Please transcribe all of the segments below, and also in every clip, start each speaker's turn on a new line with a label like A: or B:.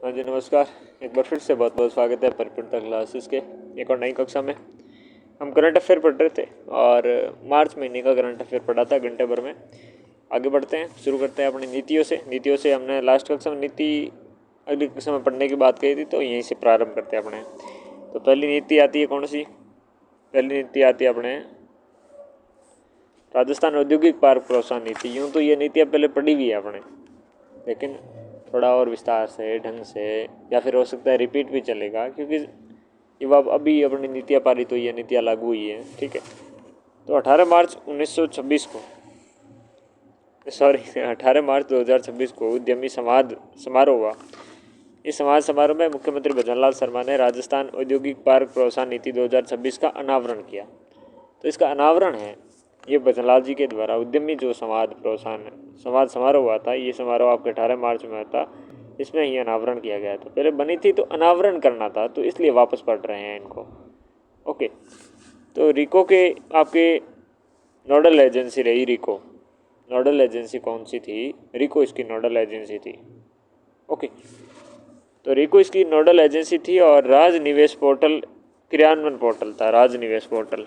A: हाँ जी नमस्कार। एक बार फिर से बहुत बहुत स्वागत है परिपूर्णता क्लासेस के एक और नई कक्षा में। हम करंट अफेयर पढ़ रहे थे और मार्च महीने का करंट अफेयर पढ़ा था घंटे भर में। आगे बढ़ते हैं, शुरू करते हैं अपनी नीतियों से हमने लास्ट कक्षा में नीति अगली कक्षा में पढ़ने की बात कही थी, तो यहीं से प्रारंभ करते हैं अपने। तो पहली नीति आती है कौन सी? पहली नीति आती है अपने राजस्थान औद्योगिक पार्क प्रोत्साहन नीति। यूँ तो ये नीति अब पहले पढ़ी हुई है अपने, लेकिन थोड़ा और विस्तार से ढंग से, या फिर हो सकता है रिपीट भी चलेगा, क्योंकि ये अभी अपनी नीतियाँ पारित हुई है, नीतियाँ लागू हुई है। ठीक है, तो 18 मार्च 2026 को उद्यमी संवाद समारोह हुआ। इस संवाद समारोह में मुख्यमंत्री भजनलाल शर्मा ने राजस्थान औद्योगिक पार्क प्रोत्साहन नीति 2026 का अनावरण किया। तो इसका अनावरण है ये भजनलाल जी के द्वारा उद्यमी जो संवाद समारोह हुआ था। ये समारोह आपके 18 मार्च में था, इसमें ही अनावरण किया गया था। पहले बनी थी तो अनावरण करना था, तो इसलिए वापस पढ़ रहे हैं इनको। ओके, तो रिको के आपके नोडल एजेंसी रही रिको। नोडल एजेंसी कौन सी थी? रिको इसकी नोडल एजेंसी थी। ओके, तो रिको इसकी नोडल एजेंसी थी और राज निवेश पोर्टल क्रियान्वयन पोर्टल था। राज निवेश पोर्टल।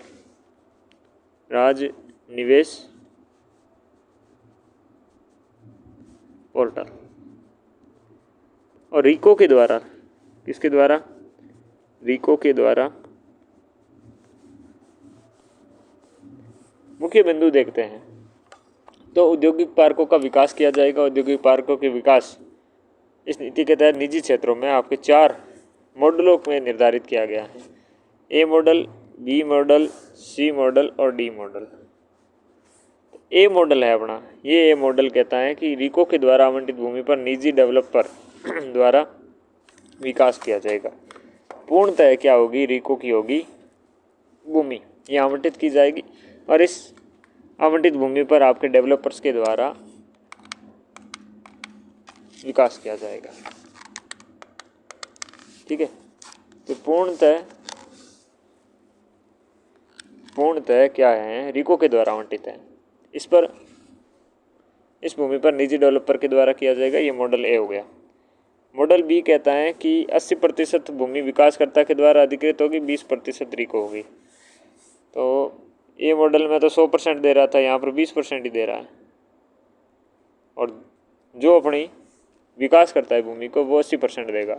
A: और रिको के द्वारा, किसके द्वारा? रिको के द्वारा मुख्य बिंदु देखते हैं तो औद्योगिक पार्कों का विकास किया जाएगा। औद्योगिक पार्कों के विकास इस नीति के तहत निजी क्षेत्रों में आपके 4 मॉडलों में निर्धारित किया गया है। ए मॉडल, बी मॉडल, सी मॉडल और डी मॉडल। ए मॉडल है अपना, ये ए मॉडल कहता है कि रिको के द्वारा आवंटित भूमि पर निजी डेवलपर द्वारा विकास किया जाएगा। पूर्णतः क्या होगी? रिको की होगी भूमि, ये आवंटित की जाएगी और इस आवंटित भूमि पर आपके डेवलपर्स के द्वारा विकास किया जाएगा। ठीक है, तो पूर्णतः क्या है? रिको के द्वारा आवंटित है। इस भूमि पर निजी डेवलपर के द्वारा किया जाएगा। ये मॉडल ए हो गया। मॉडल बी कहता है कि 80% भूमि विकासकर्ता के द्वारा अधिकृत होगी, 20% रिको होगी। तो ये मॉडल में तो 100% दे रहा था, यहाँ पर 20% ही दे रहा है। और जो अपनी विकास करता है भूमि को, वो 80% देगा।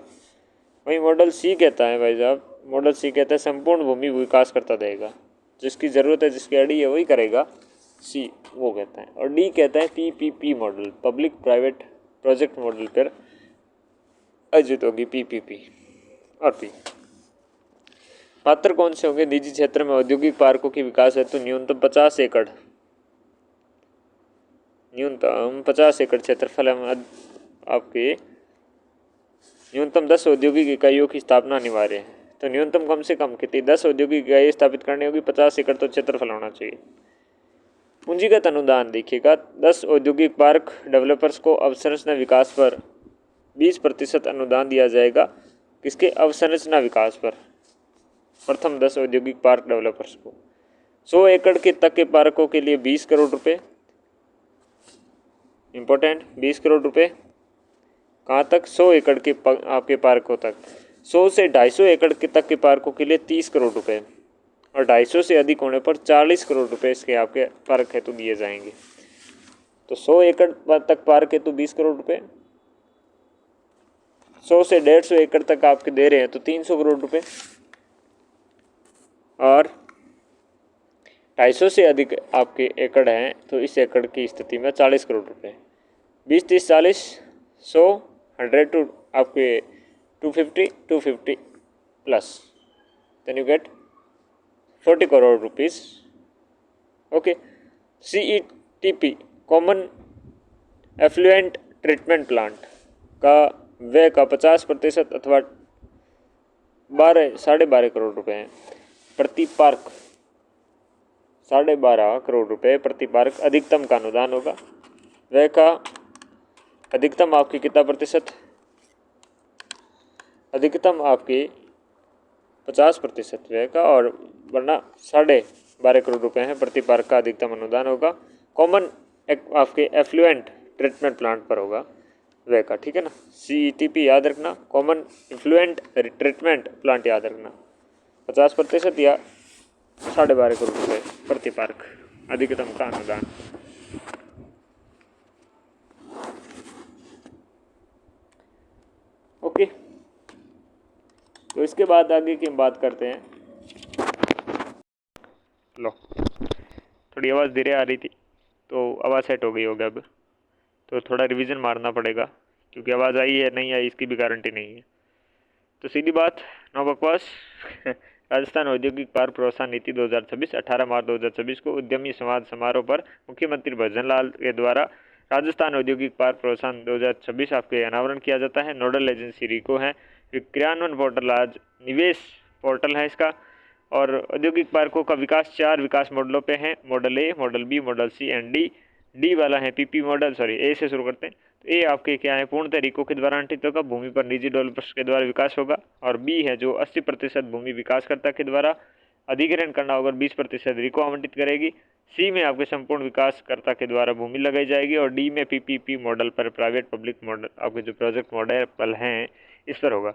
A: वही मॉडल सी कहता है भाई साहब, मॉडल सी कहता है संपूर्ण भूमि विकास करता देगा। जिसकी ज़रूरत है, जिसकी आईडी है, वही करेगा। सी वो कहता है। और डी कहता है PPP model, public private project model पर अर्जित होगी पीपीपी। और पी पात्र कौन से होंगे? निजी क्षेत्र में औद्योगिक पार्कों के विकास हेतु न्यूनतम 50 एकड़ क्षेत्रफल एवं आपके न्यूनतम 10 औद्योगिक इकाइयों की स्थापना अनिवार्य है। तो न्यूनतम कम से कम कितनी? 10 औद्योगिक इकाई स्थापित करनी होगी, 50 एकड़ तो क्षेत्रफल होना चाहिए। पूंजीगत अनुदान देखिएगा, 10 औद्योगिक पार्क डेवलपर्स को अवसंरचना विकास पर 20% अनुदान दिया जाएगा। किसके? अवसंरचना विकास पर। प्रथम 10 औद्योगिक पार्क डेवलपर्स को 100 एकड़ के तक के पार्कों के लिए 20 करोड़ रुपए। इंपॉर्टेंट, 20 करोड़ रुपए कहाँ तक? 100 एकड़ के आपके पार्कों तक। 100 से 250 एकड़ के तक के पार्कों के लिए 30 करोड़ रुपए और 250 से अधिक होने पर 40 करोड़ रुपए इसके आपके पार्क हेतु दिए जाएंगे। तो 100 एकड़ तक पार्क हेतु 20 करोड़ रुपए, 100 से 150 एकड़ तक आपके दे रहे हैं तो 300 करोड़ रुपए, और 250 से अधिक आपके एकड़ हैं तो इस एकड़ की स्थिति में 40 करोड़ रुपए। 20, 30, 40, 100, 100 टू आपके 250 plus, then you get 40 crore rupees. Okay, CETP common effluent treatment plant का व्यय का 50% अथवा 12.5 करोड़ रुपए हैं प्रति पार्क। 12.5 करोड़ रुपए प्रति पार्क अधिकतम का अनुदान होगा। व्यय का अधिकतम आपकी कितना प्रतिशत? अधिकतम आपकी 50% व्यय का, और वरना 12.5 करोड़ रुपए हैं प्रति पार्क का अधिकतम अनुदान होगा। कॉमन आपके एफ्लुएंट ट्रीटमेंट प्लांट पर होगा। वे का, ठीक है ना। CETP याद रखना, कॉमन इफ्लुएंट ट्रीटमेंट प्लांट याद रखना। 50% या 12.5 करोड़ रुपये प्रति पार्क अधिकतम का अनुदान। ओके, तो इसके बाद आगे की हम बात करते हैं। लो, थोड़ी आवाज़ धीरे आ रही थी तो आवाज़ सेट हो गई होगी अब, तो थोड़ा रिवीजन मारना पड़ेगा क्योंकि आवाज़ आई है नहीं आई इसकी भी गारंटी नहीं है। तो सीधी बात, नो बकवास। राजस्थान औद्योगिक पार्क प्रोत्साहन नीति 2026 18 मार्च 2026 को उद्यमी संवाद समारोह पर मुख्यमंत्री भजन लाल के द्वारा राजस्थान औद्योगिक पार्क प्रोत्साहन 2026 आपके अनावरण किया जाता है। नोडल एजेंसी रीको है। क्रियान्वयन पोर्टल आज निवेश पोर्टल है इसका। और औद्योगिक पार्कों का विकास 4 विकास मॉडलों पे है, model A, model B, model C and D. D वाला है पीपी मॉडल, सॉरी ए से शुरू करते हैं। तो ए आपके क्या है, पूर्ण तरीकों के द्वारा आवंटित होगा, भूमि पर निजी डेवलपर्स के द्वारा विकास होगा। और बी है जो 80% भूमि विकासकर्ता के द्वारा अधिग्रहण करना होगा, 20% रिको आवंटित करेगी। सी में आपके संपूर्ण विकासकर्ता के द्वारा भूमि लगाई जाएगी। और डी में पीपीपी मॉडल पर प्राइवेट पब्लिक मॉडल आपके जो प्रोजेक्ट मॉडल हैं इस पर होगा।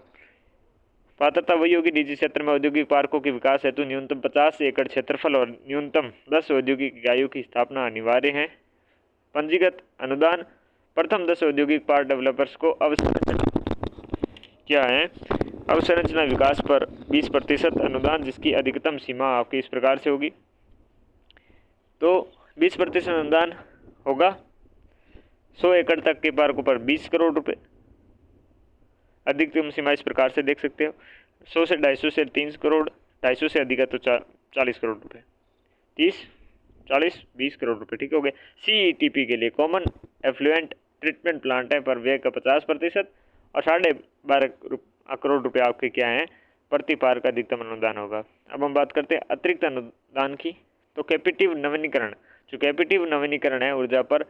A: पात्रता वही होगी, निजी क्षेत्र में औद्योगिक पार्कों के विकास हेतु न्यूनतम 50 एकड़ क्षेत्रफल और न्यूनतम 10 औद्योगिक इकाइयों की स्थापना अनिवार्य है। पंजीगत अनुदान, प्रथम 10 औद्योगिक पार्क डेवलपर्स को अवसंरचना क्या है, अवसंरचना विकास पर 20% अनुदान, जिसकी अधिकतम सीमा आपकी इस प्रकार से होगी। तो 20% अनुदान होगा 100 एकड़ तक के पार्कों पर 20 करोड़ रुपए। अधिकतम सीमा इस प्रकार से देख सकते हो, 100 से 250 से 3 करोड़, 250 से अधिक है तो 40 करोड़ रुपए, 30, 40, 20 करोड़ रुपए, ठीक हो गए। CETP के लिए कॉमन एफ्लुएंट ट्रीटमेंट प्लांट है पर व्यय का 50% और 12.5 करोड़ रुपए आपके क्या हैं, प्रति पार्क अधिकतम अनुदान होगा। अब हम बात करते हैं अतिरिक्त अनुदान की। तो कैपेटिव नवीनीकरण, जो कैपेटिव नवीनीकरण है ऊर्जा पर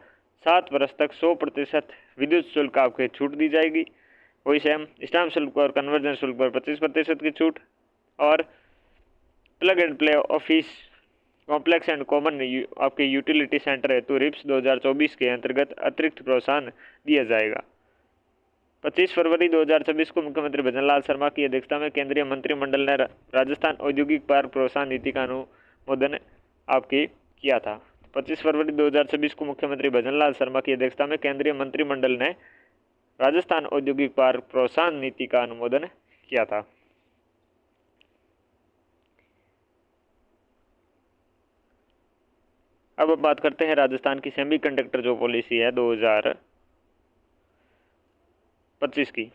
A: 7 वर्ष तक 100% विद्युत शुल्क आपके छूट दी जाएगी। वही सेम स्टाम्प शुल्क पर, कन्वर्जन शुल्क पर 25% की छूट। और plug and play office complex and common आपके यूटिलिटी सेंटर हेतु रिप्स 2024 के अंतर्गत अतिरिक्त प्रोत्साहन दिया जाएगा। 25 फरवरी 2026 को मुख्यमंत्री भजन लाल शर्मा की अध्यक्षता में केंद्रीय मंत्रिमंडल ने राजस्थान औद्योगिक पार्क प्रोत्साहन नीति का अनुमोदन आपके किया था। 25 फरवरी 2026 को मुख्यमंत्री भजन लाल शर्मा की अध्यक्षता में केंद्रीय मंत्रिमंडल ने राजस्थान औद्योगिक पार्क प्रोत्साहन नीति का अनुमोदन किया था। अब बात करते हैं राजस्थान की सेमीकंडक्टर जो पॉलिसी है 2025 की।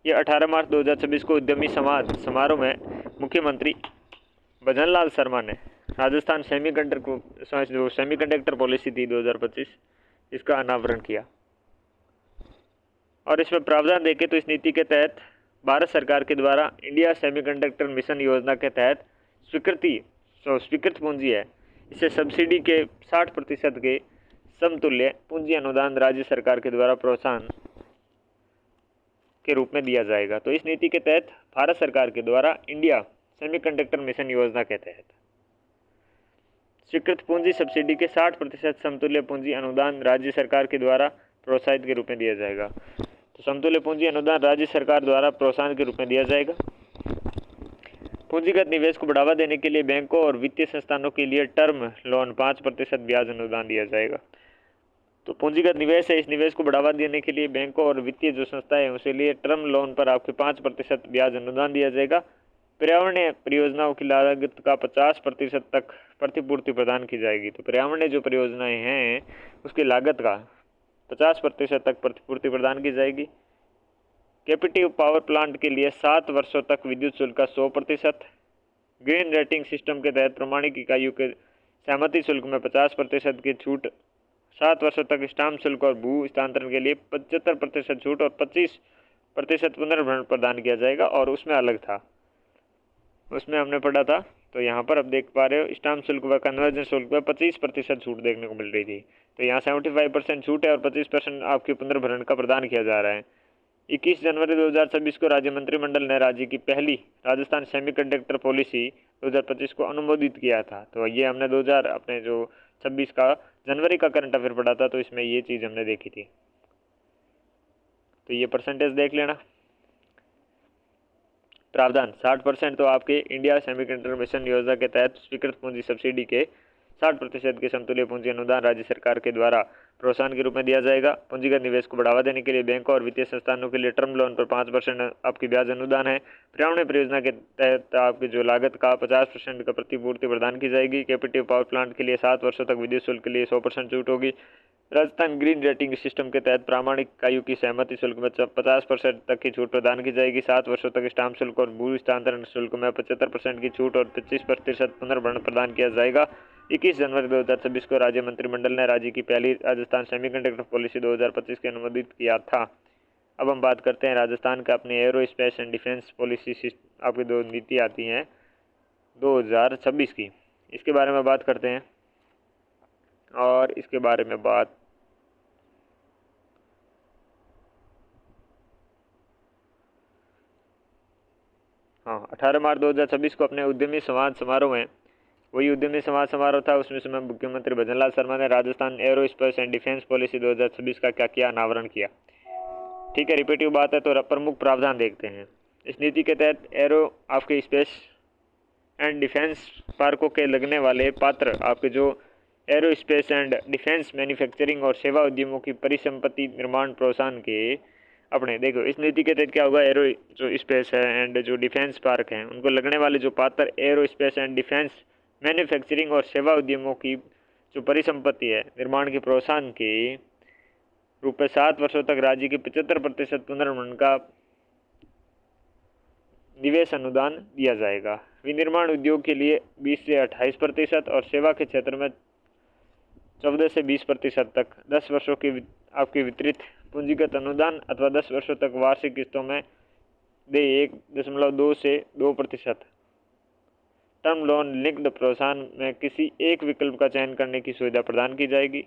A: ये 18 मार्च 2026 को उद्यमी संवाद समारोह में मुख्यमंत्री भजन लाल शर्मा ने राजस्थान सेमीकंडक्टर पॉलिसी थी 2025 इसका अनावरण किया। और इसमें प्रावधान देखें तो इस नीति के तहत भारत सरकार के द्वारा इंडिया सेमीकंडक्टर मिशन योजना के तहत स्वीकृत पूंजी है, इसे सब्सिडी के 60% के समतुल्य पूंजी अनुदान राज्य सरकार के द्वारा प्रोत्साहन के रूप में दिया जाएगा। तो इस नीति के तहत भारत सरकार के द्वारा इंडिया सेमीकंडक्टर मिशन योजना के तहत स्वीकृत पूंजी सब्सिडी के 60% समतुल्य पूंजी अनुदान राज्य सरकार के द्वारा प्रोत्साहित के रूप में दिया जाएगा। तो समतुल्य पूंजी अनुदान राज्य सरकार द्वारा प्रोत्साहन के रूप में दिया जाएगा। पूंजीगत निवेश को बढ़ावा देने के लिए बैंकों और वित्तीय संस्थानों के लिए टर्म लोन 5% ब्याज अनुदान दिया जाएगा। तो पूंजीगत निवेश है, इस निवेश को बढ़ावा देने के लिए बैंकों और वित्तीय जो संस्थाएं हैं उसके लिए टर्म लोन पर आपके 5% ब्याज अनुदान दिया जाएगा। पर्यावरणीय परियोजनाओं की लागत का 50% तक प्रतिपूर्ति प्रदान की जाएगी। तो पर्यावरणीय जो परियोजनाएं हैं उसकी लागत का 50% तक प्रतिपूर्ति प्रदान की जाएगी। कैपेटिव पावर प्लांट के लिए 7 वर्षों तक विद्युत शुल्क का 100%। ग्रीन रेटिंग सिस्टम के तहत प्रमाणिक इकाइयों के सहमति शुल्क में 50% की छूट, 7 वर्षों तक स्टाम्प शुल्क और भू हस्तांतरण के लिए 75% छूट और 25% पुनर्भरण प्रदान किया जाएगा। और उसमें अलग था, उसमें हमने पढ़ा था, तो यहाँ पर अब देख पा रहे हो स्टाम्प शुल्क व कन्वर्जन शुल्क में 25% छूट देखने को मिल रही थी। तो यहाँ 75% छूट है और 25% आपके पुनर्भरण का प्रदान किया जा रहा है। 21 जनवरी 2026 को राज्य मंत्रिमंडल ने राज्य की पहली राजस्थान सेमीकंडक्टर पॉलिसी 2025 को अनुमोदित किया था। तो ये हमने 2026 का जनवरी का करंट अफेयर पढ़ा था, तो इसमें ये चीज़ हमने देखी थी। तो ये परसेंटेज देख लेना। प्रावधान 60% तो आपके इंडिया सेमीकंडक्टर मिशन योजना के तहत स्वीकृत पूंजी सब्सिडी के 60% के समतुल्य पूंजी अनुदान राज्य सरकार के द्वारा प्रोत्साहन के रूप में दिया जाएगा। पूंजीगत निवेश को बढ़ावा देने के लिए बैंकों और वित्तीय संस्थानों के लिए टर्म लोन पर 5% आपकी ब्याज अनुदान है। पर्यावरण परियोजना के तहत आपकी जो लागत का 50% का प्रतिपूर्ति प्रदान की जाएगी। कैपेटिव पावर प्लांट के लिए 7 वर्षों तक विद्युत शुल्क के लिए 100% छूट होगी। राजस्थान ग्रीन रेटिंग सिस्टम के तहत प्रामाणिक इकाइयों की सहमति शुल्क में 50% तक की छूट प्रदान की जाएगी। 7 वर्षों तक स्टाम्प शुल्क और भू हस्तांतरण शुल्क में 75% की छूट और 25% पुनर्भरण प्रदान किया जाएगा। 21 जनवरी 2026 को राज्य मंत्रिमंडल ने राज्य की पहली राजस्थान सेमीकंडक्टर पॉलिसी 2025 के अनुमोदित किया था। अब हम बात करते हैं राजस्थान का अपनी arrow space and defence policy आपकी 2 नीति आती हैं 2026 की, इसके बारे में बात करते हैं। और इसके बारे में बात हाँ 18 मार्च 2026 को अपने उद्यमी संवाद समारोह में, वही उद्यमी संवाद समारोह था, उसमें समय मुख्यमंत्री भजनलाल शर्मा ने Rajasthan arrow space and defence policy 2026 का क्या किया, अनावरण किया। ठीक है, रिपीटिव बात है तो प्रमुख प्रावधान देखते हैं। इस नीति के तहत एरो आपके स्पेस एंड डिफेंस पार्कों के लगने वाले पात्र आपके जो arrow space and defence manufacturing और सेवा उद्यमों की परिसंपत्ति निर्माण प्रोत्साहन के अपने देखो इस नीति के तहत क्या होगा, एरो जो स्पेस है एंड जो डिफेंस पार्क हैं उनको लगने वाले जो पात्र arrow space and defence manufacturing और सेवा उद्यमों की जो परिसंपत्ति है निर्माण के प्रोत्साहन के रूप में 7 वर्षों तक राज्य के 75% पुनर्भरण का निवेश अनुदान दिया जाएगा। विनिर्माण उद्योग के लिए 20 से 28% और सेवा के क्षेत्र में 14 से 20% तक 10 वर्षों की आपकी वितरित पूंजीगत अनुदान अथवा 10 वर्षों तक वार्षिक किस्तों में दे 1.2 से 2%। टर्म लोन लिंक्ड प्रोत्साहन में किसी एक विकल्प का चयन करने की सुविधा प्रदान की जाएगी।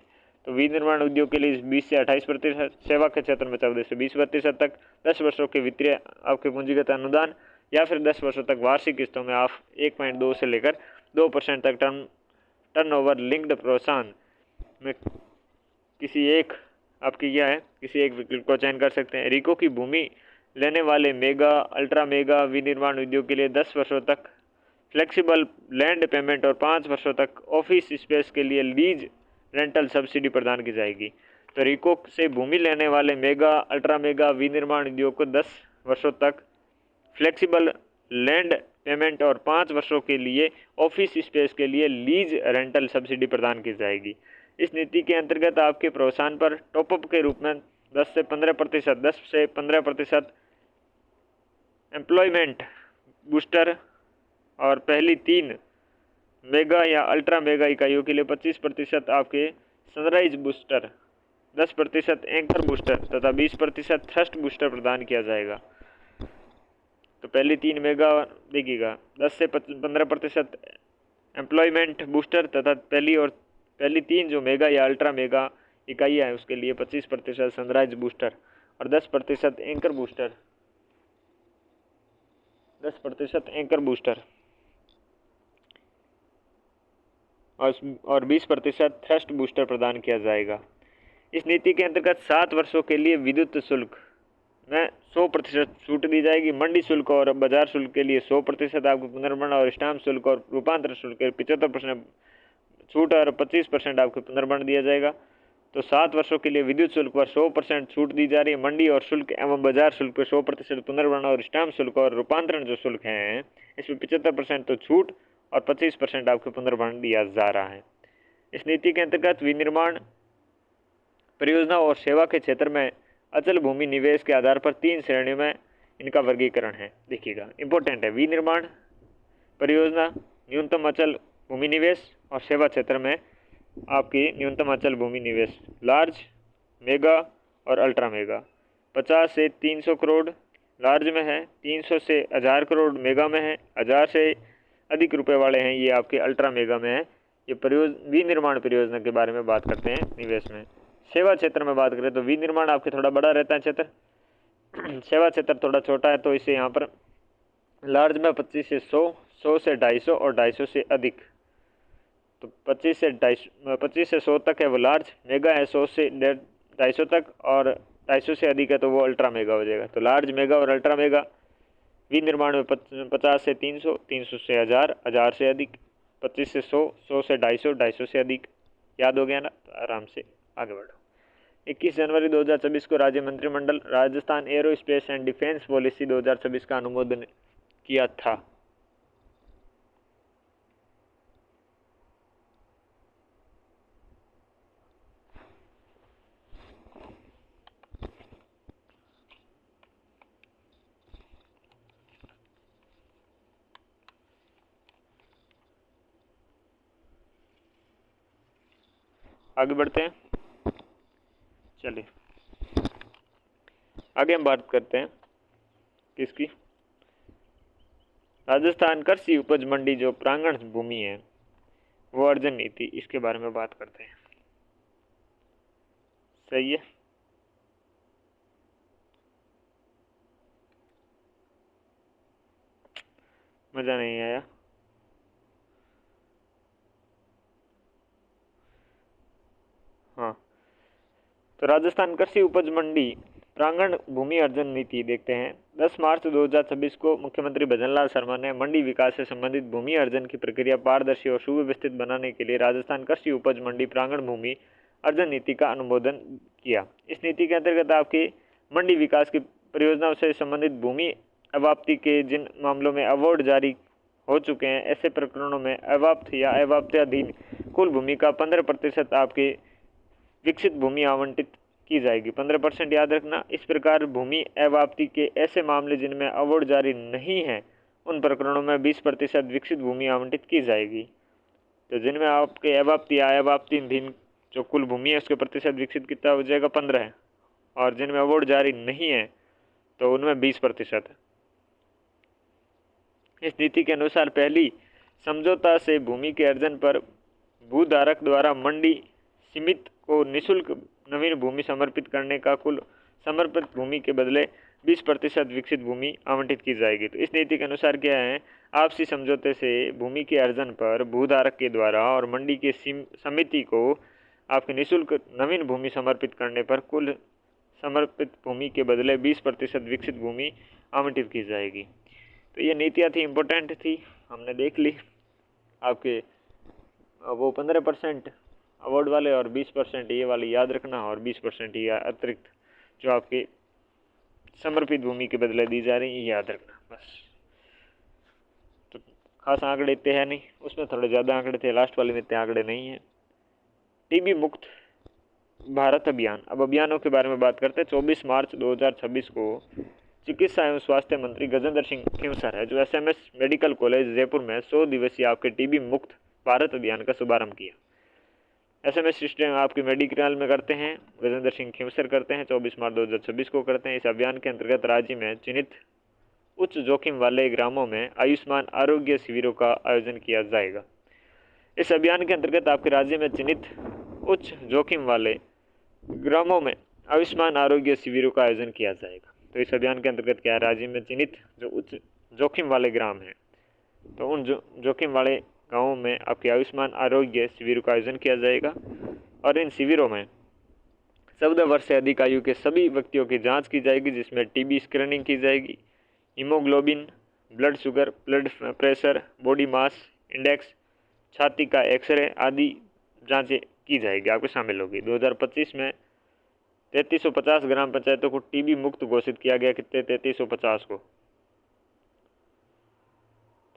A: तो विनिर्माण उद्योग के लिए 20 से 28%, सेवा के क्षेत्र में 14 से 20% तक 10 वर्षों के वित्तीय आपके पूंजीगत अनुदान या फिर 10 वर्षों तक वार्षिक किस्तों में आप 1.2 से लेकर 2% तक टर्नओवर लिंक्ड प्रोत्साहन में किसी एक आपकी क्या है किसी एक विकल्प का चयन कर सकते हैं। रिको की भूमि लेने वाले मेगा अल्ट्रा मेगा विनिर्माण उद्योग के लिए 10 वर्षों तक फ्लेक्सिबल लैंड पेमेंट और 5 वर्षों तक ऑफिस स्पेस के लिए लीज रेंटल सब्सिडी प्रदान की जाएगी। तो रिको से भूमि लेने वाले मेगा अल्ट्रा मेगा विनिर्माण उद्योग को 10 वर्षों तक फ्लेक्सिबल लैंड पेमेंट और 5 वर्षों के लिए ऑफिस स्पेस के लिए लीज रेंटल सब्सिडी प्रदान की जाएगी। इस नीति के अंतर्गत आपके प्रोत्साहन पर टॉपअप के रूप में 10 से 15% एम्प्लॉयमेंट बूस्टर और पहली 3 मेगा या अल्ट्रा मेगा इकाइयों के लिए 25% आपके सनराइज बूस्टर, 10% एंकर बूस्टर तथा 20% थ्रस्ट बूस्टर प्रदान किया जाएगा। तो पहली 3 मेगा देखिएगा 10 से 15% एम्प्लॉयमेंट बूस्टर तथा पहली 3 जो मेगा या अल्ट्रा मेगा इकाइयाँ हैं उसके लिए 25% सनराइज बूस्टर और 10% एंकर बूस्टर, 10% एंकर बूस्टर और 20% थ्रस्ट बूस्टर प्रदान किया जाएगा। इस नीति के अंतर्गत 7 वर्षों के लिए विद्युत शुल्क में 100% छूट दी जाएगी। मंडी शुल्क और बाजार शुल्क के लिए 100% आपको पुनर्भरण और स्टाम्प शुल्क और रूपांतरण शुल्क के 75% छूट और 25% आपको पुनर्भरण दिया जाएगा। तो 7 वर्षों के लिए विद्युत शुल्क पर 100% छूट दी जा रही है। मंडी और शुल्क एवं बाजार शुल्क पर 100% पुनर्भरण और स्टाम्प शुल्क और रूपांतरण जो शुल्क हैं इसमें 75% तो छूट और 25% आपको पुनर्भरण दिया जा रहा है। इस नीति के अंतर्गत विनिर्माण परियोजना और सेवा के क्षेत्र में अचल भूमि निवेश के आधार पर 3 श्रेणियों में इनका वर्गीकरण है। देखिएगा इंपॉर्टेंट है, विनिर्माण परियोजना न्यूनतम अचल भूमि निवेश और सेवा क्षेत्र में आपकी न्यूनतम अचल भूमि निवेश लार्ज, मेगा और अल्ट्रा मेगा। 50 से 300 करोड़ लार्ज में है, 300 से 1000 करोड़ मेगा में है, 1000 से अधिक रुपए वाले हैं ये आपके अल्ट्रा मेगा में है। ये विनिर्माण परियोजना के बारे में बात करते हैं निवेश में। सेवा क्षेत्र में बात करें तो विनिर्माण आपके थोड़ा बड़ा रहता है क्षेत्र, सेवा क्षेत्र थोड़ा छोटा है, तो इसे यहाँ पर लार्ज में 25 से 100, 100 से 250 और 250 से अधिक। तो 25 से 100 तक है वो लार्ज, मेगा है 100 से 250 तक और 250 से अधिक है तो वो अल्ट्रा मेगा हो जाएगा। तो लार्ज, मेगा और अल्ट्रा मेगा विनिर्माण में 50 से 300, 300 से 1000, 1000 से अधिक, 25 से 100, 100 से 250, 250 से अधिक। याद हो गया ना? तो आराम से आगे बढ़ो। 21 जनवरी 2024 को राज्य मंत्रिमंडल Rajasthan arrow space and defence policy 2026 का अनुमोदन किया था। आगे बढ़ते हैं, चलिए आगे हम बात करते हैं किसकी, राजस्थान कृषि उपज मंडी जो प्रांगण भूमि है वो अर्जन नीति, इसके बारे में बात करते हैं। सही है, मजा नहीं आया? हाँ, तो राजस्थान कृषि उपज मंडी प्रांगण भूमि अर्जन नीति देखते हैं। 10 मार्च 2026 को मुख्यमंत्री भजनलाल शर्मा ने मंडी विकास से संबंधित भूमि अर्जन की प्रक्रिया पारदर्शी और सुव्यवस्थित बनाने के लिए राजस्थान कृषि उपज मंडी प्रांगण भूमि अर्जन नीति का अनुमोदन किया। इस नीति के अंतर्गत आपकी मंडी विकास की परियोजनाओं से संबंधित भूमि अवाप्ति के जिन मामलों में अवार्ड जारी हो चुके हैं, ऐसे प्रकरणों में अवाप्त या अवाप्त्याधीन कुल भूमि का 15% आपके विकसित भूमि आवंटित की जाएगी। 15% याद रखना। इस प्रकार भूमि अवाप्ति के ऐसे मामले जिनमें अवार्ड जारी नहीं है, उन प्रकरणों में 20% विकसित भूमि आवंटित की जाएगी। तो जिनमें आपके अवाप्ति या अवाप्तिधीन जो कुल भूमि है उसके प्रतिशत विकसित कितना हो जाएगा? 15 है। और जिनमें अवार्ड जारी नहीं है तो उनमें 20% है। इस नीति के अनुसार पहली समझौता से भूमि के अर्जन पर भूधारक द्वारा मंडी सीमित को निःशुल्क नवीन भूमि समर्पित करने का कुल समर्पित भूमि के बदले 20% विकसित भूमि आवंटित की जाएगी। तो इस नीति के अनुसार क्या है, आपसी समझौते से भूमि के अर्जन पर भूधारक के द्वारा और मंडी के समिति को आपके निःशुल्क नवीन भूमि समर्पित करने पर कुल समर्पित भूमि के बदले 20% विकसित भूमि आवंटित की जाएगी। तो ये नीतियाँ थी, इम्पोर्टेंट थी, हमने देख ली। आपके वो 15% अवार्ड वाले और 20% ये वाली याद रखना, और 20% ये अतिरिक्त जो आपके समर्पित भूमि के बदले दी जा रही है याद रखना बस। तो खास आंकड़े इतने हैं नहीं, उसमें थोड़े ज़्यादा आंकड़े थे, लास्ट वाले में इतने आंकड़े नहीं हैं। टीबी मुक्त भारत अभियान, अब अभियानों के बारे में बात करते हैं। 24 मार्च 2026 को चिकित्सा एवं स्वास्थ्य मंत्री गजेंद्र सिंह खींवसर है जो SMS मेडिकल कॉलेज जयपुर में 100 दिवसीय आपके टीबी मुक्त भारत अभियान का शुभारंभ किया। SMS सिस्टम आपके मेडिकल में करते हैं, गजेंद्र सिंह खींवसर करते हैं, 24 मार्च 2026 को करते हैं। इस अभियान के अंतर्गत राज्य में चिन्हित उच्च जोखिम वाले ग्रामों में आयुष्मान आरोग्य शिविरों का आयोजन किया जाएगा। इस अभियान के अंतर्गत आपके राज्य में चिन्हित उच्च जोखिम वाले ग्रामों में आयुष्मान आरोग्य शिविरों का आयोजन किया जाएगा। तो इस अभियान के अंतर्गत क्या है, राज्य में चिन्हित जो उच्च जोखिम वाले ग्राम हैं, तो उन जोखिम वाले गाँवों में आपके आयुष्मान आरोग्य शिविरों का आयोजन किया जाएगा। और इन शिविरों में 14 वर्ष से अधिक आयु के सभी व्यक्तियों की जांच की जाएगी, जिसमें टीबी स्क्रीनिंग की जाएगी, haemoglobin, blood sugar, blood pressure, body mass index, छाती का एक्सरे आदि जांचें की जाएगी, आपको शामिल होगी। 2025 में 3350 ग्राम पंचायतों को टीबी मुक्त घोषित किया गया, कितने? 3350 को,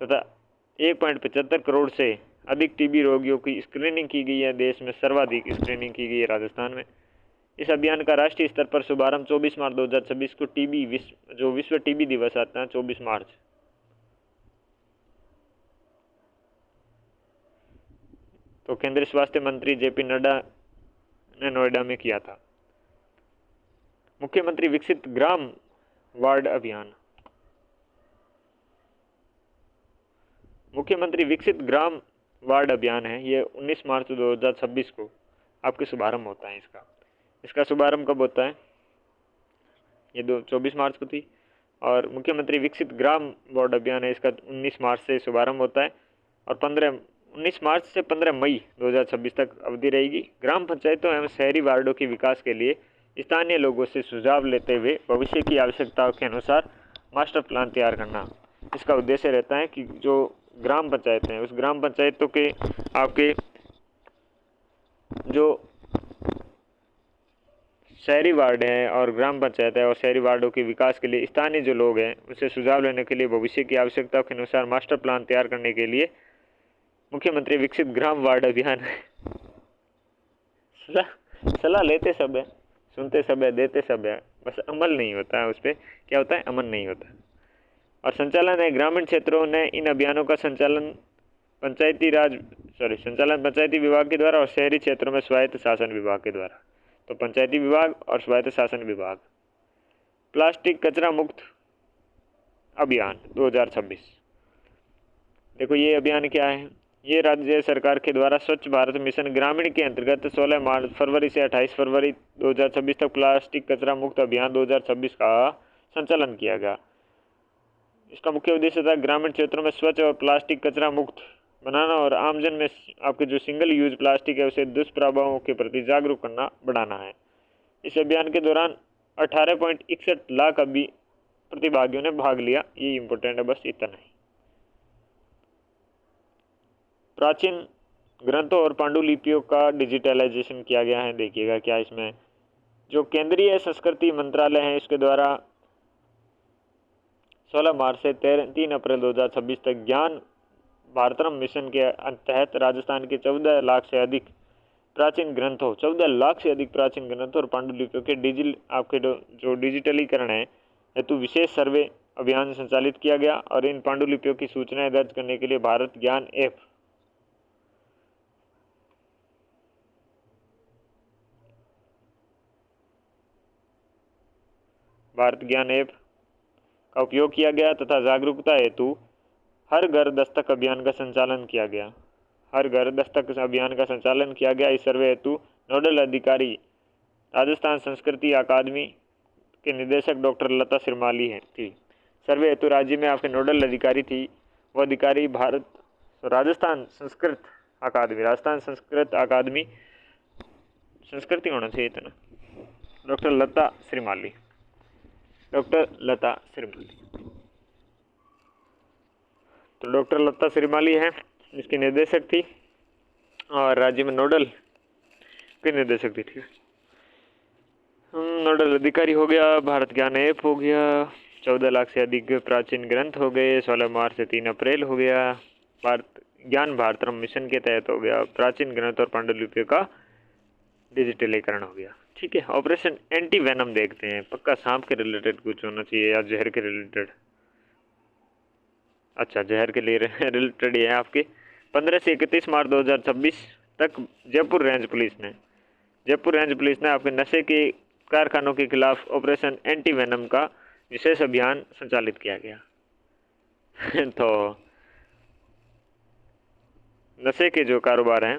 A: तथा 1.75 करोड़ से अधिक टीबी रोगियों की स्क्रीनिंग की गई है। देश में सर्वाधिक स्क्रीनिंग की गई है राजस्थान में। इस अभियान का राष्ट्रीय स्तर पर शुभारंभ 24 मार्च 2026 को टीबी विश्व टीबी दिवस आता है 24 मार्च, तो केंद्रीय स्वास्थ्य मंत्री JP नड्डा ने नोएडा में किया था। मुख्यमंत्री विकसित ग्राम वार्ड अभियान, मुख्यमंत्री विकसित ग्राम वार्ड अभियान है, ये 19 मार्च 2026 को आपके शुभारंभ होता है। इसका शुभारंभ कब होता है? ये 24 मार्च को थी। और मुख्यमंत्री विकसित ग्राम वार्ड अभियान है, इसका 19 मार्च से शुभारंभ होता है और 19 मार्च से 15 मई 2026 तक अवधि रहेगी। ग्राम पंचायतों एवं शहरी वार्डों के विकास के लिए स्थानीय लोगों से सुझाव लेते हुए भविष्य की आवश्यकताओं के अनुसार मास्टर प्लान तैयार करना। इसका उद्देश्य रहता है कि जो ग्राम पंचायत हैं उस ग्राम पंचायतों के आपके जो शहरी वार्ड हैं और ग्राम पंचायत है और शहरी वार्डों के विकास के लिए स्थानीय जो लोग हैं उनसे सुझाव लेने के लिए भविष्य की आवश्यकताओं के अनुसार मास्टर प्लान तैयार करने के लिए मुख्यमंत्री विकसित ग्राम वार्ड अभियान सलाह लेते सब है, सुनते सब है, देते सब है, बस अमल नहीं होता है। उस पर क्या होता है, अमल नहीं होता। और संचालन है ग्रामीण क्षेत्रों ने इन अभियानों का संचालन पंचायती विभाग के द्वारा और शहरी क्षेत्रों में स्वायत्त शासन विभाग के द्वारा। तो पंचायती विभाग और स्वायत्त शासन विभाग। प्लास्टिक कचरा मुक्त अभियान 2026। देखो ये अभियान क्या है, ये राज्य सरकार के द्वारा स्वच्छ भारत मिशन ग्रामीण के अंतर्गत 16 फरवरी से 28 फरवरी 2026 तक प्लास्टिक कचरा मुक्त अभियान 2026 का संचालन किया गया। इसका मुख्य उद्देश्य था ग्रामीण क्षेत्रों में स्वच्छ और प्लास्टिक कचरा मुक्त बनाना और आमजन में आपके जो सिंगल यूज प्लास्टिक है उसे दुष्प्रभावों के प्रति जागरूक करना बढ़ाना है। इस अभियान के दौरान 18.61 लाख प्रतिभागियों ने भाग लिया। ये इम्पोर्टेंट है, बस इतना ही। प्राचीन ग्रंथों और पांडुलिपियों का डिजिटलाइजेशन किया गया है। देखिएगा क्या इसमें जो केंद्रीय संस्कृति मंत्रालय है इसके द्वारा 16 मार्च से 3 अप्रैल 2026 तक ज्ञान भारतम मिशन के तहत राजस्थान के 14 लाख से अधिक प्राचीन ग्रंथों और पांडुलिपियों के आपके जो डिजिटलीकरण है हेतु विशेष सर्वे अभियान संचालित किया गया और इन पांडुलिपियों की सूचनाएं दर्ज करने के लिए भारत ज्ञान ऐप का उपयोग किया गया तथा जागरूकता हेतु हर घर दस्तक अभियान का संचालन किया गया। इस सर्वे हेतु नोडल अधिकारी राजस्थान संस्कृति अकादमी के निदेशक डॉक्टर लता सिरमाली थी। सर्वे हेतु राज्य में आपके नोडल अधिकारी थी, वो अधिकारी राजस्थान संस्कृत अकादमी संस्कृति होना चाहिए इतना, डॉक्टर लता सिरमाली। तो डॉक्टर लता सिरमाली है इसकी निदेशक थी और राज्य में नोडल के निदेशक थी। ठीक है, नोडल अधिकारी हो गया, भारत ज्ञान ऐप हो गया, 14 लाख से अधिक प्राचीन ग्रंथ हो गए, 16 मार्च से 3 अप्रैल हो गया, ज्ञान भारतम मिशन के तहत हो गया, प्राचीन ग्रंथ और पांडुलिपियों का डिजिटलीकरण हो गया। ठीक है, ऑपरेशन एंटी वेनम देखते हैं। पक्का सांप के रिलेटेड कुछ होना चाहिए या जहर के रिलेटेड। अच्छा, जहर के लिए रिलेटेड है आपके। 15 से 31 मार्च 2026 तक जयपुर रेंज पुलिस ने आपके नशे के कारखानों के खिलाफ ऑपरेशन एंटी वेनम का विशेष अभियान संचालित किया गया। तो नशे के जो कारोबार हैं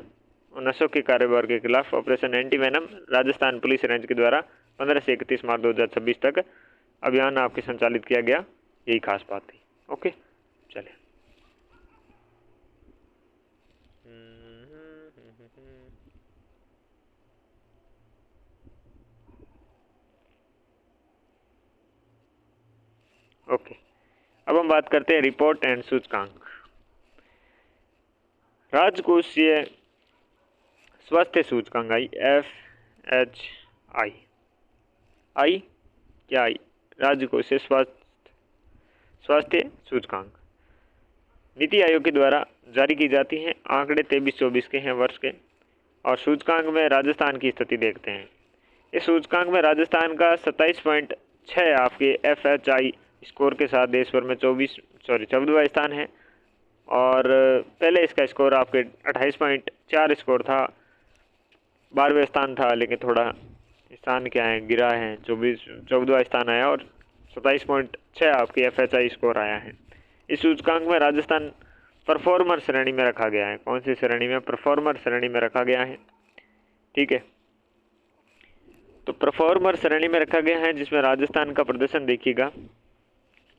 A: उन नशों के कारोबार के खिलाफ operation anti venom Rajasthan police range के द्वारा 15 से 31 मार्च 2026 तक अभियान आपके संचालित किया गया। यही खास बात थी। ओके, चले। ओके, अब हम बात करते हैं रिपोर्ट एंड सूचकांक। राजकोषीय स्वास्थ्य सूचकांक राजकोषीय स्वास्थ्य सूचकांक नीति आयोग के द्वारा जारी की जाती हैं। आंकड़े 23-24 के हैं वर्ष के, और सूचकांक में राजस्थान की स्थिति देखते हैं। इस सूचकांक में राजस्थान का 27.6 आपके FHI स्कोर के साथ देश भर में 14वां स्थान है, और पहले इसका स्कोर आपके 28.4 स्कोर था, 12वें स्थान था, लेकिन थोड़ा स्थान गिरा है, 14वां स्थान आया और 27.6 आपकी FHI स्कोर आया है। इस सूचकांक में राजस्थान परफॉर्मर श्रेणी में रखा गया है। कौन सी श्रेणी में? परफॉर्मर श्रेणी में रखा गया है। ठीक है, तो परफॉर्मर श्रेणी में रखा गया है, जिसमें राजस्थान का प्रदर्शन देखिएगा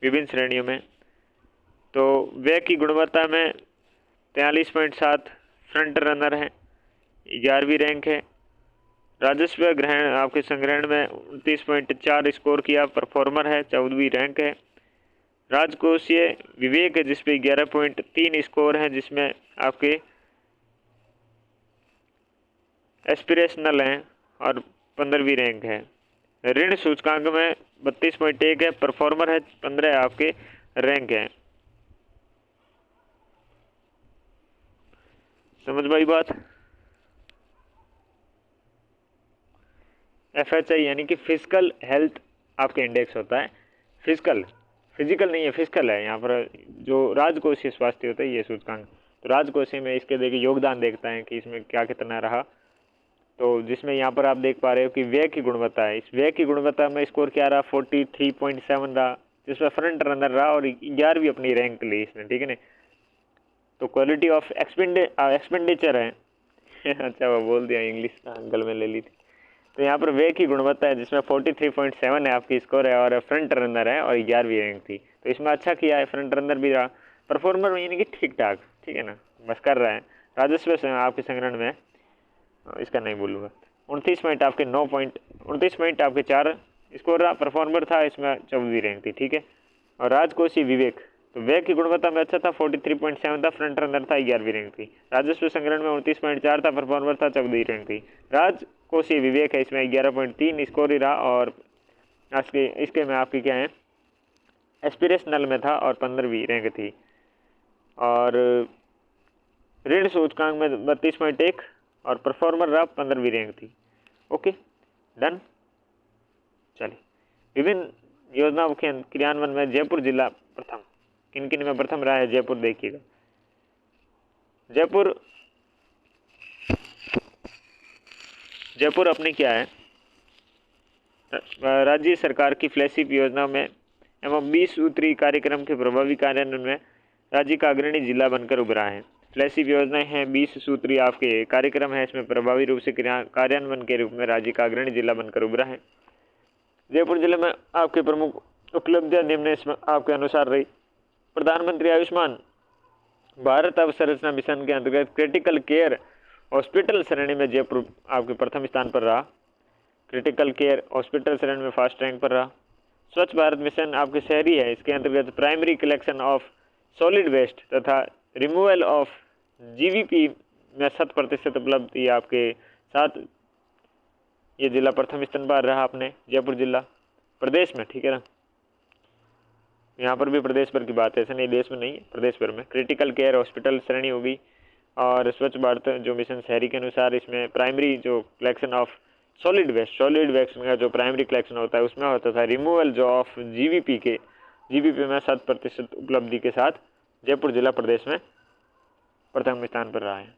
A: विभिन्न श्रेणियों में। तो व्यय की गुणवत्ता में 43.7 फ्रंट रनर है, 11वीं रैंक है। राजस्व ग्रहण आपके संग्रहण में 29.4 स्कोर किया, परफॉर्मर है, 14वीं रैंक है। राजकोषीय विवेक है जिसपे 11.3 स्कोर है, जिसमें आपके एस्पिरेशनल हैं और 15वीं रैंक है। ऋण सूचकांक में 32.1 है, परफॉर्मर है, 15 आपके रैंक है। समझ भाई बात। FHI यानी कि फिजिकल हेल्थ आपके इंडेक्स होता है। फिजिकल नहीं है, फिजिकल है। यहाँ पर जो राजकोषीय स्वास्थ्य होता है ये सूचकांक, तो राजकोषीय में इसके देखिए योगदान देखता है कि इसमें क्या कितना रहा। तो जिसमें यहाँ पर आप देख पा रहे हो कि व्यय की गुणवत्ता है, इस व्यय की गुणवत्ता में स्कोर क्या रहा, 43.7 रहा, जिसमें फ्रंट रनर रहा और 11वीं अपनी रैंक ली इसने, ठीक है ना। तो क्वालिटी ऑफ एक्सपेंडिचर है अच्छा वो बोल दिया, इंग्लिश अंकल में ले ली थी। तो यहाँ पर व्यय की गुणवत्ता है जिसमें 43.7 है आपकी स्कोर है और फ्रंट रनर है और 11वीं रैंक थी। तो इसमें अच्छा किया है, फ्रंट रनर भी रहा, परफॉर्मर यानी कि ठीक ठाक, ठीक है ना, बस कर रहा है। राजस्व आपके संग्रहण में इसका नहीं बोलूँगा। 29 पॉइंट आपके 29 पॉइंट आपके 4 स्कोर रहा, परफॉर्मर था, इसमें 14वीं रैंक थी, ठीक है। और राजकोषीय विवेक, तो व्यय की गुणवत्ता में अच्छा था, 43.7 था, फ्रंट रनर था, 11वीं रैंक थी। राजस्व संग्रहण में 29.4 था, परफॉर्मर था, 14वीं रैंक थी। राजकोषीय विवेक है इसमें 11.3 स्कोर ही रहा और इसके में आपकी क्या है, एस्पिरेशनल में था और 15वीं रैंक थी। और ऋण सूचकांक में 32.1 और परफॉर्मर रहा, 15वीं रैंक थी। Okay done. चलिए, विभिन्न योजनाओं के क्रियान्वयन में जयपुर जिला प्रथम, किन किन में प्रथम रहा है जयपुर, देखिएगा। जयपुर अपने क्या है, राज्य सरकार की फ्लैगशिप योजना में एवं 20 सूत्री कार्यक्रम के प्रभावी कार्यान्वयन में राज्य का अग्रणी जिला बनकर उभरा है। फ्लैगशिप योजनाएं हैं, 20 सूत्री आपके कार्यक्रम है, इसमें प्रभावी रूप से कार्यान्वयन के रूप में राज्य का अग्रणी जिला बनकर उभरा है। जयपुर जिले में आपके प्रमुख उपलब्धियां निम्न इसमें आपके अनुसार रही। प्रधानमंत्री आयुष्मान भारत अवसंरचना मिशन के अंतर्गत क्रिटिकल केयर हॉस्पिटल श्रेणी में जयपुर आपके प्रथम स्थान पर रहा। क्रिटिकल केयर हॉस्पिटल श्रेणी में फर्स्ट रैंक पर रहा। स्वच्छ भारत मिशन आपके शहरी है, इसके अंतर्गत primary collection of solid waste तथा रिमूवल ऑफ GVP में 100% उपलब्धि आपके साथ ये जिला प्रथम स्थान पर रहा अपने जयपुर जिला प्रदेश में, ठीक है ना। यहाँ पर भी प्रदेश भर की बात है, ऐसा नहीं देश में नहीं, प्रदेश भर में। क्रिटिकल केयर हॉस्पिटल श्रेणी होगी। और स्वच्छ भारत जो मिशन शहरी के अनुसार इसमें प्राइमरी जो कलेक्शन ऑफ सॉलिड वेस्ट का जो प्राइमरी कलेक्शन होता है उसमें होता था रिमूवल जो ऑफ GVP में 100% उपलब्धि के साथ जयपुर जिला प्रदेश में प्रथम स्थान पर रहा है।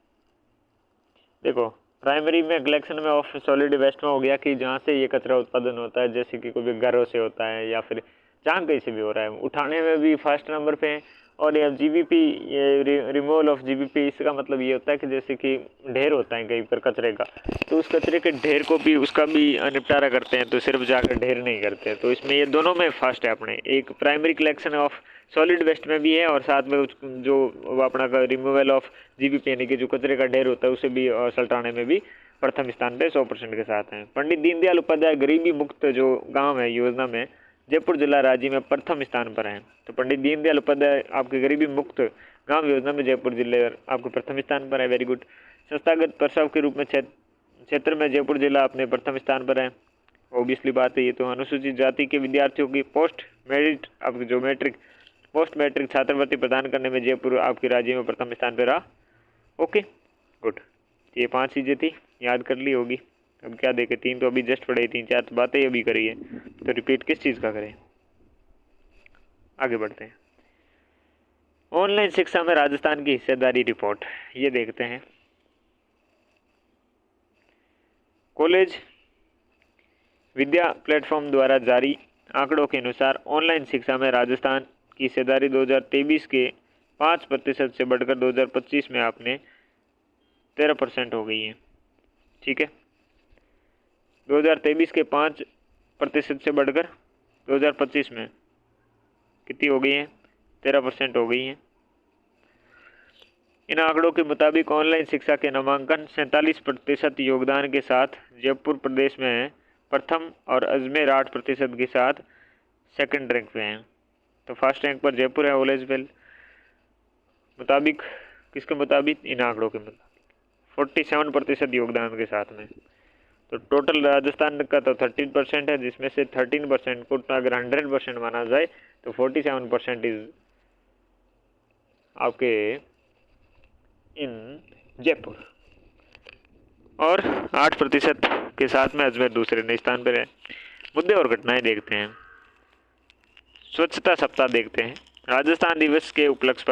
A: देखो, प्राइमरी में कलेक्शन में ऑफ सॉलिड वेस्ट में हो गया कि जहाँ से ये कचरा उत्पादन होता है, जैसे कि कोई घरों से होता है या फिर जहाँ कहीं से भी हो रहा है, उठाने में भी फर्स्ट नंबर पे है। और ये GVP, ये रिमूवल ऑफ GVP, इसका मतलब ये होता है कि जैसे कि ढेर होता है कहीं पर कचरे का, तो उस कचरे के ढेर को भी उसका भी निपटारा करते हैं, तो सिर्फ जाकर ढेर नहीं करते हैं। तो इसमें ये दोनों में फर्स्ट है अपने, एक primary collection of solid waste में भी है और साथ में जो अपना रिमूवल ऑफ GVP यानी कि जो कचरे का ढेर होता है उसे भी सल्टाने में भी प्रथम स्थान पे 100% के साथ हैं। पंडित दीनदयाल उपाध्याय गरीबी मुक्त जो गाँव है योजना में जयपुर जिला राज्य में प्रथम स्थान पर है। तो पंडित दीनदयाल उपाध्याय आपके गरीबी मुक्त गांव योजना में जयपुर जिले आपको प्रथम स्थान पर है, वेरी गुड। संस्थागत प्रसव के रूप में क्षेत्र में जयपुर जिला अपने प्रथम स्थान पर है, ऑब्वियसली बात है ये तो। अनुसूचित जाति के विद्यार्थियों की पोस्ट मैट्रिक छात्रवृत्ति प्रदान करने में जयपुर आपके राज्य में प्रथम स्थान पर रहा। ओके गुड, ये 5 चीज़ें थी, याद कर ली होगी। अब क्या देखे, 3 तो अभी जस्ट पढ़े, 3-4 बातें अभी करी है, तो रिपीट किस चीज़ का करें। आगे बढ़ते हैं। ऑनलाइन शिक्षा में राजस्थान की हिस्सेदारी रिपोर्ट, ये देखते हैं। कॉलेज विद्या प्लेटफॉर्म द्वारा जारी आंकड़ों के अनुसार ऑनलाइन शिक्षा में राजस्थान की हिस्सेदारी 2023 के 5% से बढ़कर 2025 में आपने 13% हो गई है, ठीक है। 2023 के 5% से बढ़कर 2025 में कितनी हो गई है, 13% हो गई है। इन आंकड़ों के मुताबिक ऑनलाइन शिक्षा के नामांकन 47% योगदान के साथ जयपुर प्रदेश में है प्रथम और अजमेर 8% के साथ सेकंड रैंक पे हैं। तो फर्स्ट रैंक पर जयपुर है ऑल इज वेल। मुताबिक किसके मुताबिक? इन आंकड़ों के मुताबिक 47% योगदान के साथ में। तो टोटल राजस्थान का तो 13% है, जिसमें से 13% को अगर 100% माना जाए तो 47% इज आपके इन जयपुर, और 8% के साथ में अजमेर दूसरे स्थान पर है। मुद्दे और घटनाएं देखते हैं। स्वच्छता सप्ताह देखते हैं। राजस्थान दिवस के उपलक्ष्य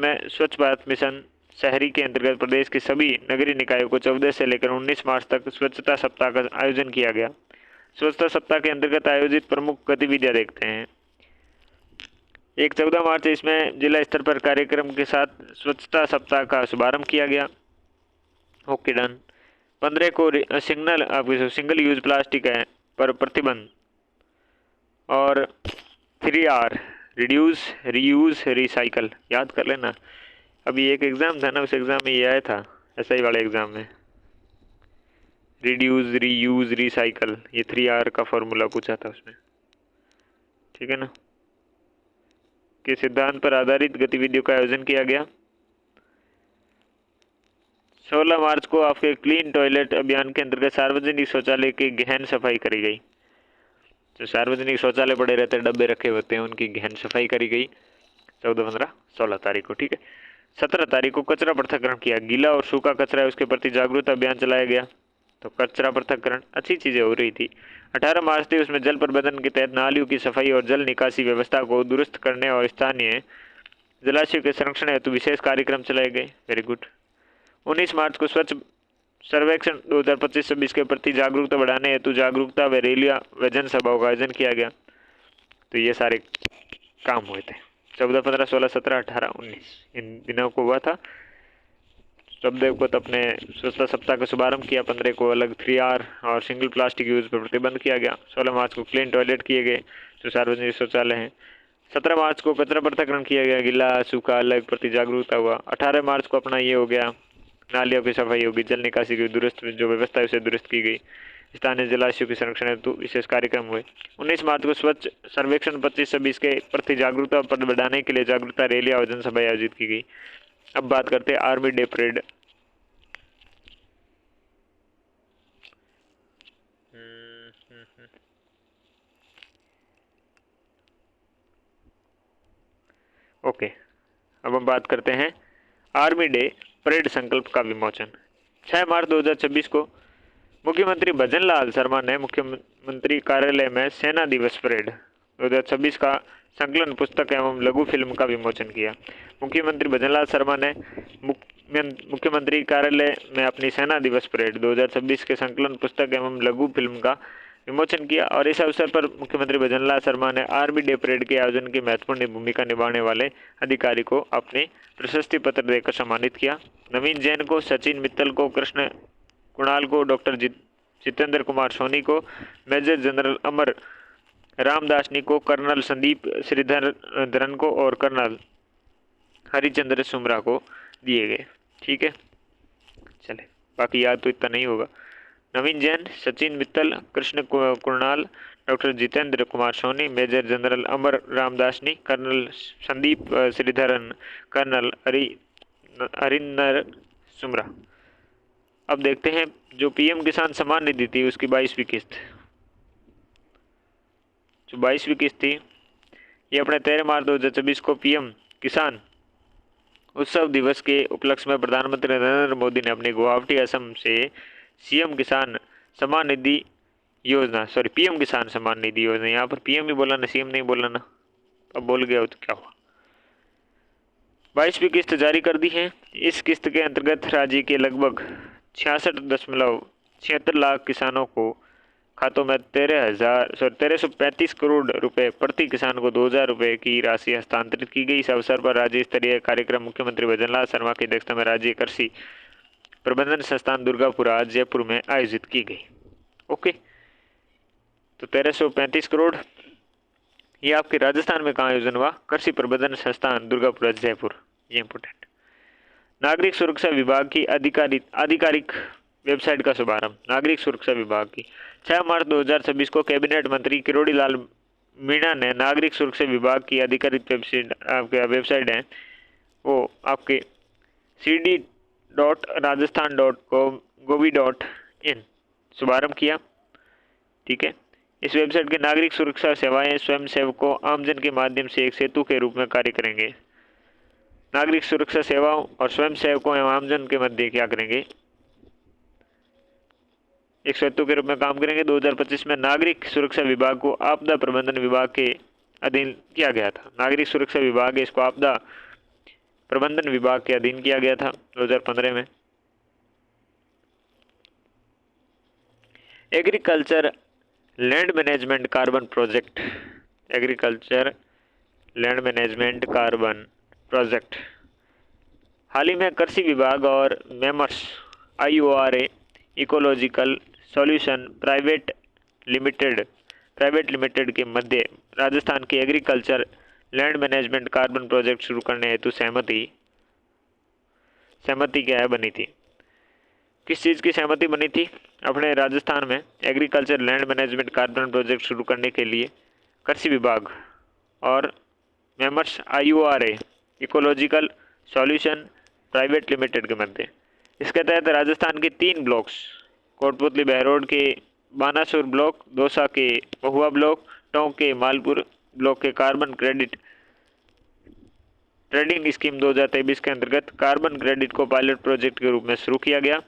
A: में स्वच्छ भारत मिशन शहरी के अंतर्गत प्रदेश के सभी नगरीय निकायों को 14 से लेकर 19 मार्च तक स्वच्छता सप्ताह का आयोजन किया गया। स्वच्छता सप्ताह के अंतर्गत आयोजित प्रमुख गतिविधियां देखते हैं। 14 मार्च इसमें जिला स्तर पर कार्यक्रम के साथ स्वच्छता सप्ताह का शुभारंभ किया गया। Okay done. 15 को सिंगल यूज प्लास्टिक है पर प्रतिबंध, और 3R रिड्यूस रीयूज रिसाइकल याद कर लेना। अभी एक एग्ज़ाम था ना, उस एग्ज़ाम में ये आया था, SI वाले एग्ज़ाम में, रिड्यूस रीयूज रिसाइकल, ये 3R का फॉर्मूला पूछा था उसमें, ठीक है ना। के सिद्धांत पर आधारित गतिविधियों का आयोजन किया गया। 16 मार्च को आपके क्लीन टॉयलेट अभियान के अंतर्गत सार्वजनिक शौचालय की गहन सफाई करी गई। जो सार्वजनिक शौचालय पड़े रहते हैं, डब्बे रखे होते हैं, उनकी गहन सफाई करी गई 14, 15, 16 तारीख को, ठीक है। 17 तारीख को कचरा पृथक्करण किया। गीला और सूखा कचरा है उसके प्रति जागरूकता अभियान चलाया गया। तो कचरा पृथक्करण अच्छी चीज़ें हो रही थी। 18 मार्च थी, उसमें जल प्रबंधन के तहत नालियों की सफाई और जल निकासी व्यवस्था को दुरुस्त करने और स्थानीय जलाशयों के संरक्षण हेतु विशेष कार्यक्रम चलाए गए। Very good. 19 मार्च को स्वच्छ सर्वेक्षण 2025-26 के प्रति जागरूकता बढ़ाने हेतु जागरूकता व रैलियां व जनसभाओं का आयोजन किया गया। तो ये सारे काम हुए थे 14, 15, 16, 17, 18, 19 इन दिनों को हुआ था। 14 को तो अपने स्वच्छता सप्ताह का शुभारंभ किया। 15 को अलग 3R और सिंगल प्लास्टिक यूज पर प्रतिबंध किया गया। 16 मार्च को क्लीन टॉयलेट किए गए जो सार्वजनिक शौचालय हैं। 17 मार्च को कचरा पृथक्करण किया गया, गीला सूखा अलग प्रति जागरूकता हुआ। 18 मार्च को अपना ये हो गया, नालियों की सफाई होगी, जल निकासी की दुरुस्त जो व्यवस्था है उसे दुरुस्त की गई। स्थानीय जलाशयों के संरक्षण हेतु विशेष कार्यक्रम हुए। 19 मार्च को स्वच्छ सर्वेक्षण 25-26 के प्रति जागरूकता पर बढ़ाने के लिए जागरूकता रैलियां और जनसभा आयोजित की गई। अब बात करते हैं आर्मी डे परेड। ओके, अब हम बात करते हैं आर्मी डे परेड संकल्प का विमोचन। 6 मार्च 2026 को मुख्यमंत्री भजन लाल शर्मा ने मुख्यमंत्री कार्यालय में सेना दिवस परेड 2026 का संकलन पुस्तक एवं लघु फिल्म का विमोचन किया। मुख्यमंत्री भजन लाल शर्मा ने मुख्यमंत्री कार्यालय में अपनी सेना दिवस परेड 2026 के संकलन पुस्तक एवं लघु फिल्म का विमोचन किया, और इस अवसर पर मुख्यमंत्री भजन लाल शर्मा ने आर्मी डे परेड के आयोजन की महत्वपूर्ण भूमिका निभाने वाले अधिकारी को अपने प्रशस्ति पत्र देकर सम्मानित किया। नवीन जैन को, सचिन मित्तल को, कृष्ण कुणाल को, डॉक्टर जितेंद्र कुमार सोनी को, मेजर जनरल अमर रामदासनी को, कर्नल संदीप श्रीधरन को और कर्नल हरिचंद्र सुमरा को दिए गए। ठीक है, चले, बाकी याद तो इतना नहीं होगा। Naveen Jain, Sachin Mittal, Krishna Kunal, doctor Jitendra Kumar Soni, major general Amar Ramdasani, colonel Sandeep Sreedharan, colonel Harinder Sumra. अब देखते हैं जो पीएम किसान सम्मान निधि थी उसकी 22वीं किस्त। जो 22वीं किस्त थी ये अपने 13 मार्च 2024 को पीएम किसान उत्सव दिवस के उपलक्ष्य में प्रधानमंत्री नरेंद्र मोदी ने अपने गुवाहाटी असम से सीएम किसान सम्मान निधि योजना, पीएम किसान सम्मान निधि योजना, यहाँ पर पीएम ही बोला ना, सीएम नहीं बोला ना, अब बोल गया हो तो क्या हुआ। 22वीं किस्त जारी कर दी है। इस किस्त के अंतर्गत राज्य के लगभग 66.76 लाख किसानों को खातों में 1335 करोड़ रुपए प्रति किसान को 2000 रुपये की राशि हस्तांतरित की गई। इस अवसर पर राज्य स्तरीय कार्यक्रम मुख्यमंत्री भजन लाल शर्मा की अध्यक्षता में राज्य कृषि प्रबंधन संस्थान दुर्गापुरा आज जयपुर में आयोजित की गई। ओके, तो 1335 करोड़ ये आपके राजस्थान में कहाँ आयोजन हुआ? कृषि प्रबंधन संस्थान दुर्गापुरा जयपुर, ये इंपॉर्टेंट। नागरिक सुरक्षा विभाग की आधिकारिक वेबसाइट का शुभारंभ। नागरिक सुरक्षा विभाग की 6 मार्च 2026 को कैबिनेट मंत्री किरोड़ी लाल मीणा ने नागरिक सुरक्षा विभाग की आधिकारिक वेबसाइट है वो आपके cd.rajasthan.gov.in शुभारंभ किया। ठीक है, इस वेबसाइट के नागरिक सुरक्षा सेवाएं स्वयं सेवकों आमजन के माध्यम से एक सेतु के रूप में कार्य करेंगे। नागरिक सुरक्षा सेवाओं और स्वयं सेवकों एवं आमजन के मध्य क्या करेंगे, एक सेतु के रूप में काम करेंगे। 2025 में नागरिक सुरक्षा विभाग को आपदा प्रबंधन विभाग के अधीन किया गया था। नागरिक सुरक्षा विभाग इसको आपदा प्रबंधन विभाग के अधीन किया गया था 2015 में। Agriculture land management carbon project. Agriculture land management carbon project हाल ही में कृषि विभाग और मेमर्स IORA ecological solution private limited के मध्य राजस्थान के agriculture land management carbon project शुरू करने हेतु सहमति क्या है बनी थी। किस चीज़ की सहमति बनी थी? अपने राजस्थान में agriculture land management carbon project शुरू करने के लिए कृषि विभाग और मेमर्स IORA ecological solution private limited के मध्य। इसके तहत राजस्थान के 3 ब्लॉक्स कोटपुतली बहरोड के बानासुर ब्लॉक, दौसा के महुआ ब्लॉक, टोंक के मालपुर ब्लॉक के कार्बन क्रेडिट ट्रेडिंग स्कीम 2023 के अंतर्गत कार्बन क्रेडिट को पायलट प्रोजेक्ट के रूप में शुरू किया गया।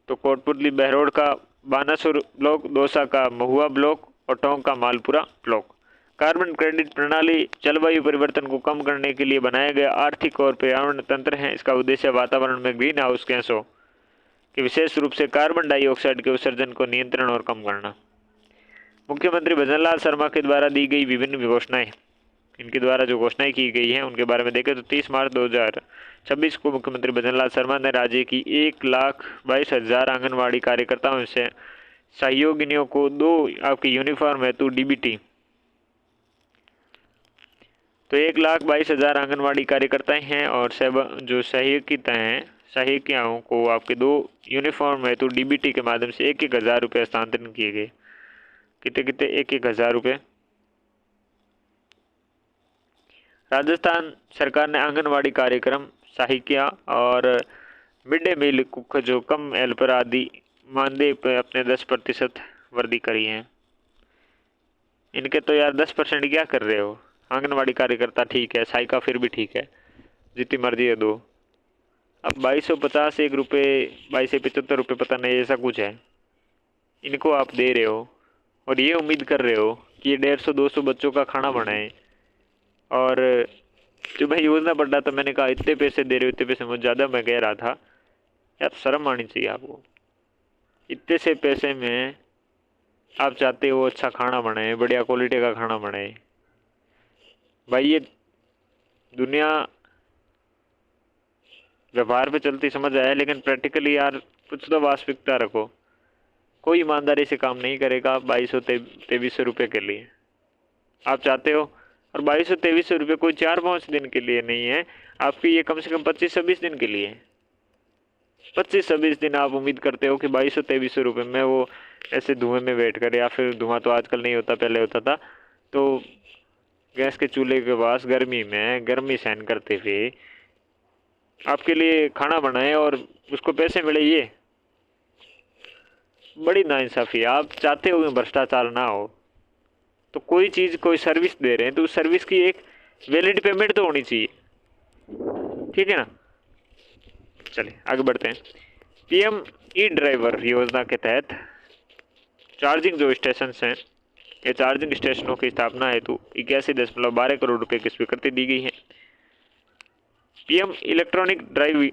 A: तो कोटपुतली बहरोड का बानासुर ब्लॉक, दौसा का महुआ ब्लॉक और टोंक का मालपुरा ब्लॉक। कार्बन क्रेडिट प्रणाली जलवायु परिवर्तन को कम करने के लिए बनाया गया आर्थिक और पर्यावरण तंत्र है। इसका उद्देश्य वातावरण में ग्रीन हाउस गैसों के विशेष रूप से कार्बन डाइऑक्साइड के उत्सर्जन को नियंत्रण और कम करना। मुख्यमंत्री भजनलाल शर्मा के द्वारा दी गई विभिन्न घोषणाएं, इनके द्वारा जो घोषणाएं की गई हैं उनके बारे में देखें तो 30 मार्च 2026 को मुख्यमंत्री भजनलाल शर्मा ने राज्य की 1,22,000 आंगनबाड़ी कार्यकर्ताओं से सहयोगिनियों को 2 आपकी यूनिफॉर्म हेतु DBT, तो 1,22,000 आंगनबाड़ी कार्यकर्ताएं हैं और जो सहायिकाओं को आपके 2 यूनिफॉर्म हेतु DBT के माध्यम से 1,000 रुपये हस्तांतरण किए गए। कितने 1,000 रुपये। राजस्थान सरकार ने आंगनबाड़ी कार्यक्रम, सहायिका और मिड डे मील कुक जो कम हेल्पर आदि मानदेय पर अपने 10% वृद्धि करी है। इनके तो यार 10% क्या कर रहे हो? आंगनबाड़ी कार्यकर्ता ठीक है, सहायिका फिर भी ठीक है, जितनी मर्जी है दो। अब 2250 1 रुपये 2275 रुपये पता नहीं ऐसा कुछ है, इनको आप दे रहे हो और ये उम्मीद कर रहे हो कि ये 150-200 बच्चों का खाना बनाए। और जो भाई योजना पढ़ रहा था मैंने कहा इतने पैसे दे रहे हो, इतने पैसे, मुझे ज़्यादा मैं कह रहा था यार, शर्म आनी चाहिए आपको। इतने से पैसे में आप चाहते हो अच्छा खाना बनाए, बढ़िया क्वालिटी का खाना बनाए। भाई ये दुनिया व्यवहार पे चलती समझ आया, लेकिन प्रैक्टिकली यार कुछ तो वास्तविकता रखो। कोई ईमानदारी से काम नहीं करेगा 2200-2300 रुपये के लिए आप चाहते हो। और 2200-2300 रुपये कोई 4-5 दिन के लिए नहीं है आपकी, ये कम से कम 25-26 दिन के लिए है। 25-26 दिन आप उम्मीद करते हो कि 2200-2300 रुपये में वो ऐसे धुएं में बैठ कर, या फिर धुआं तो आजकल नहीं होता, पहले होता था, तो गैस के चूल्हे के पास गर्मी में गर्मी सहन करते हुए आपके लिए खाना बनाए और उसको पैसे मिले, ये बड़ी नाइंसाफ़ी है। आप चाहते हो कि भ्रष्टाचार ना हो, तो कोई चीज़ कोई सर्विस दे रहे हैं तो उस सर्विस की एक वैलिड पेमेंट तो होनी चाहिए, ठीक है ना। चलिए आगे बढ़ते हैं। PM E-ड्राइवर योजना के तहत चार्जिंग जो स्टेशन हैं, ये चार्जिंग स्टेशनों की स्थापना हेतु 81.12 करोड़ रुपये की स्वीकृति दी गई है। PM इलेक्ट्रॉनिक ड्राइव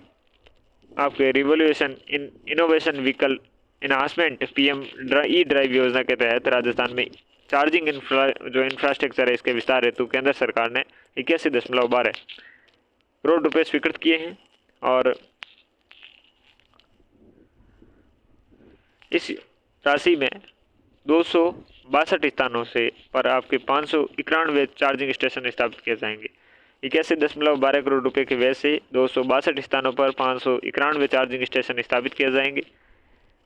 A: आपके revolution innovation vehicle enhancement PM E-ड्राइव योजना के तहत राजस्थान में चार्जिंग जो इंफ्रास्ट्रक्चर है इसके विस्तार हेतु केंद्र सरकार ने 81.12 करोड़ रुपये स्वीकृत किए हैं। और इस राशि में 262 स्थानों से पर आपके 591 चार्जिंग स्टेशन स्थापित किए जाएंगे। 81.12 करोड़ रुपए के व्यय से 262 स्थानों पर 591 चार्जिंग स्टेशन स्थापित किए जाएंगे।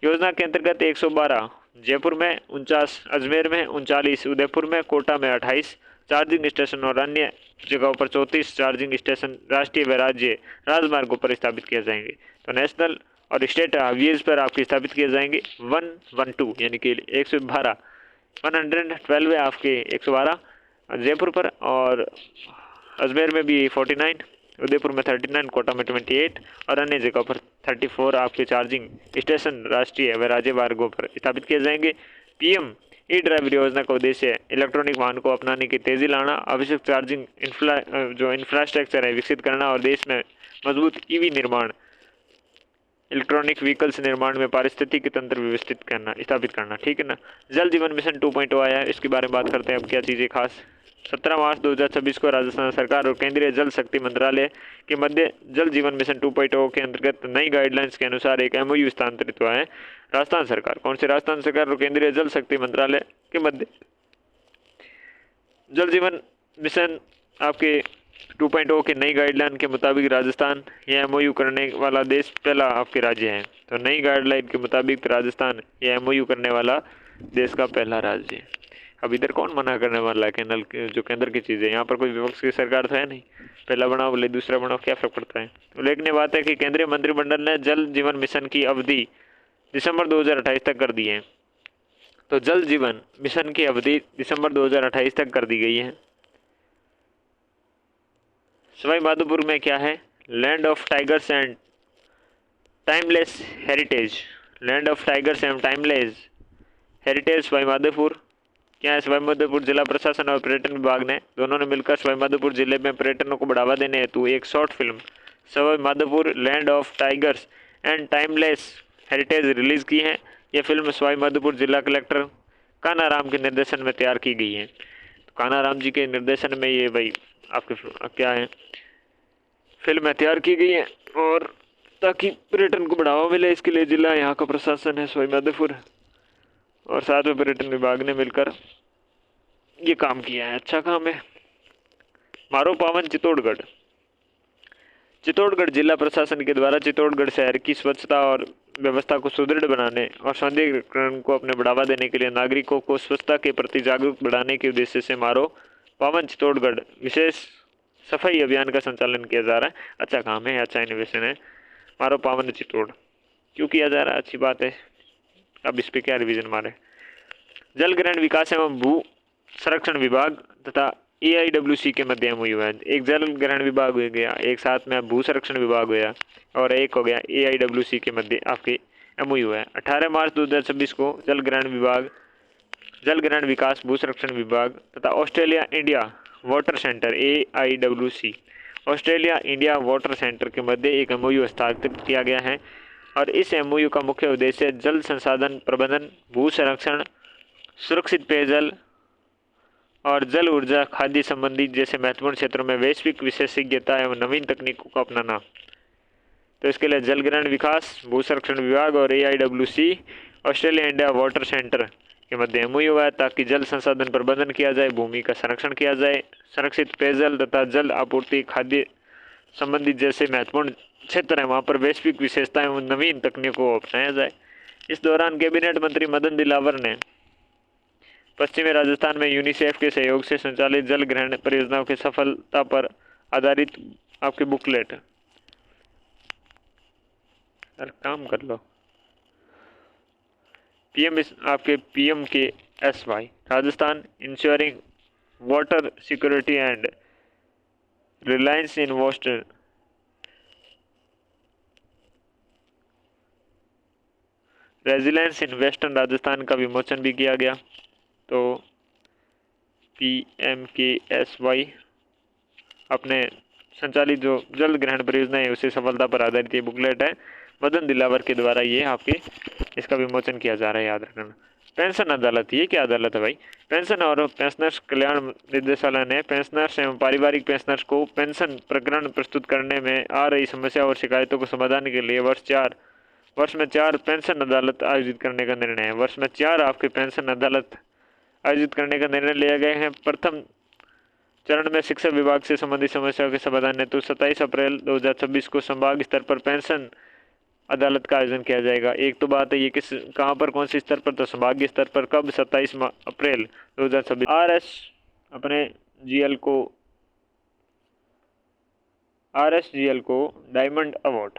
A: योजना के अंतर्गत 112 जयपुर में, 49 अजमेर में, 39 उदयपुर में, कोटा में 28 चार्जिंग स्टेशन और अन्य जगहों पर 34 चार्जिंग स्टेशन राष्ट्रीय व राज्य राजमार्गों पर स्थापित किए जाएंगे। तो नेशनल और स्टेट हाईवेज पर आपके स्थापित किए जाएंगे 112 यानी कि 112 112 है आपके 112 जयपुर पर, और अजमेर में भी 49, उदयपुर में 39, कोटा में 28 और अन्य जगहों पर 34 आपके चार्जिंग स्टेशन राष्ट्रीय व राज्य मार्गों पर स्थापित किए जाएंगे। पीएम ई ड्राइवर योजना का उद्देश्य इलेक्ट्रॉनिक वाहन को अपनाने की तेजी लाना, आवश्यक चार्जिंग इंफ्रास्ट्रक्चर है विकसित करना और देश में मजबूत ईवी निर्माण, इलेक्ट्रॉनिक व्हीकल्स निर्माण में पारिस्थितिकी तंत्र व्यवस्थित करना, स्थापित करना। ठीक है ना। जल जीवन मिशन 2.0 आया है, इसके बारे में बात करते हैं अब क्या चीज़ें खास। 17 मार्च 2026 को राजस्थान सरकार और केंद्रीय जल शक्ति मंत्रालय के मध्य जल जीवन मिशन 2.0 के अंतर्गत नई गाइडलाइंस के अनुसार एक MOU हस्तांतरित हुआ है। राजस्थान सरकार, कौन सी? राजस्थान सरकार और केंद्रीय जल शक्ति मंत्रालय के मध्य जल जीवन मिशन आपके 2.0 के नई गाइडलाइन के मुताबिक राजस्थान यह MOU करने वाला देश पहला आपके राज्य है। तो नई गाइडलाइन के मुताबिक राजस्थान यह MOU करने वाला देश का पहला राज्य है। अब इधर कौन मना करने वाला है? केंद्र जो केंद्र की चीज़ है, यहाँ पर कोई विपक्ष की सरकार तो है नहीं। पहला बनाओ बोले दूसरा बनाओ, क्या फर्क पड़ता है। उल्लेखनीय बात है कि केंद्रीय मंत्रिमंडल ने जल जीवन मिशन की अवधि दिसंबर 2028 तक कर दी है। तो जल जीवन मिशन की अवधि दिसंबर 2028 तक कर दी गई है। सवाई माधोपुर में क्या है? Land of tigers and timeless heritage. Land of tigers and timeless heritage Sawai Madhopur क्या है? सवाई माधोपुर जिला प्रशासन और पर्यटन विभाग ने दोनों ने मिलकर सवाई माधोपुर जिले में पर्यटनों को बढ़ावा देने हेतु एक short film Sawai Madhopur land of tigers and timeless heritage release की है। यह फिल्म सवाई माधोपुर जिला कलेक्टर कानाराम के निर्देशन में तैयार की गई है। तो कानाराम जी के निर्देशन में ये भाई आपके क्या है फिल्म तैयार की गई है, और ताकि पर्यटन को बढ़ावा मिले इसके लिए जिला यहाँ का प्रशासन है सवाई माधोपुर और साथ में पर्यटन विभाग ने मिलकर ये काम किया है। अच्छा काम है। मारो पावन चित्तौड़गढ़। चित्तौड़गढ़ जिला प्रशासन के द्वारा चित्तौड़गढ़ शहर की स्वच्छता और व्यवस्था को सुदृढ़ बनाने और सौंदर्यीकरण को अपने बढ़ावा देने के लिए नागरिकों को स्वच्छता के प्रति जागरूक बढ़ाने के उद्देश्य से मारो पावन चित्तौड़गढ़ विशेष सफाई अभियान का संचालन किया जा रहा है। अच्छा काम है, अच्छा इनोवेशन है। मारो पावन चित्तौड़ क्यों किया जा रहा है? अच्छी बात है। अब इस पर क्या रिवीजन मारे। जल ग्रहण विकास एवं भू संरक्षण विभाग तथा AIWC के मध्य MOU है। एक जल ग्रहण विभाग हो गया, एक साथ में भू संरक्षण विभाग हो गया और एक हो गया AIWC के मध्य आपके MOU है। 18 मार्च 2026 को जल ग्रहण विभाग, जल ग्रहण विकास भू संरक्षण विभाग तथा Australia India water centre AIWC Australia India water centre के मध्य एक MOU हस्ताक्षरित किया गया है। और इस MOU का मुख्य उद्देश्य जल संसाधन प्रबंधन, भू संरक्षण, सुरक्षित पेयजल और जल ऊर्जा, खाद्य संबंधी जैसे महत्वपूर्ण क्षेत्रों में वैश्विक विशेषज्ञता एवं नवीन तकनीकों को अपनाना। तो इसके लिए जल ग्रहण विकास, भू संरक्षण विभाग और AIWC Australia India water centre के मध्य MOU हुआ है ताकि जल संसाधन प्रबंधन किया जाए, भूमि का संरक्षण किया जाए, सुरक्षित पेयजल तथा जल आपूर्ति, खाद्य संबंधी जैसे महत्वपूर्ण क्षेत्र है वहाँ पर वैश्विक विशेषता एवं नवीन तकनीकों को अपनाया जाए। इस दौरान कैबिनेट मंत्री मदन दिलावर ने पश्चिमी राजस्थान में यूनिसेफ के सहयोग से संचालित जल ग्रहण परियोजनाओं की सफलता पर आधारित आपके बुकलेट काम कर लो। आपके PMKSY Rajasthan ensuring water security and Reliance in water resilience in western Rajasthan का विमोचन भी किया गया। तो PMKSY अपने संचालित जो जल ग्रहण परियोजना है उसे सफलता पर आधारित ये बुकलेट है। मदन दिलावर के द्वारा ये आपके इसका विमोचन किया जा रहा है, याद रखना। पेंशन अदालत, ये क्या अदालत है भाई? पेंशन और पेंशनर्स कल्याण निदेशालय ने पेंशनर्स एवं पारिवारिक पेंशनर्स को पेंशन प्रकरण प्रस्तुत करने में आ रही समस्या और शिकायतों को समाधान के लिए वर्ष में 4 पेंशन अदालत आयोजित करने का निर्णय है। वर्ष में 4 आपके पेंशन अदालत आयोजित करने का निर्णय लिया गया है। प्रथम चरण में शिक्षा विभाग से संबंधित समस्याओं के समाधान हेतु 27 अप्रैल 2026 को संभाग स्तर पर पेंशन अदालत का आयोजन किया जाएगा। एक तो बात है ये किस कहाँ पर कौन से स्तर पर, तो संभागीय स्तर पर कब, 27 अप्रैल 2026। अपने जीएल को आरएसजीएल को डायमंड अवार्ड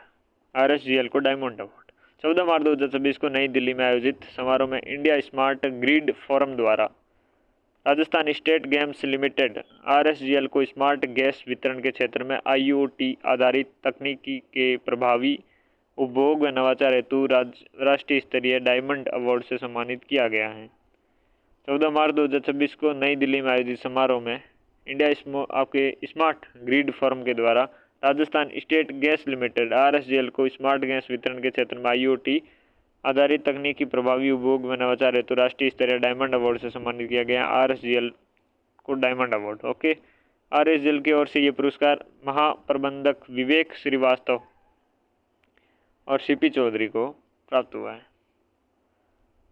A: 14 मार्च 2026 को नई दिल्ली में आयोजित समारोह में इंडिया स्मार्ट ग्रिड फोरम द्वारा राजस्थान स्टेट गेम्स लिमिटेड आरएसजीएल को स्मार्ट गैस वितरण के क्षेत्र में आईओटी आधारित तकनीकी के प्रभावी उपभोग व नवाचार हेतु राष्ट्रीय स्तरीय डायमंड अवार्ड से सम्मानित किया गया है। 14 मार्च 2026 को नई दिल्ली में आयोजित समारोह में इंडिया आपके स्मार्ट ग्रिड फर्म के द्वारा राजस्थान स्टेट गैस लिमिटेड आरएसजीएल को स्मार्ट गैस वितरण के क्षेत्र में आईओटी आधारित तकनीकी प्रभावी उपभोग व नवाचार हेतु राष्ट्रीय स्तरीय डायमंड अवार्ड से सम्मानित किया गया। आरएसजीएल को डायमंड अवार्ड। ओके, आरएसजीएल की ओर से ये पुरस्कार महाप्रबंधक विवेक श्रीवास्तव और सीपी चौधरी को प्राप्त हुआ है।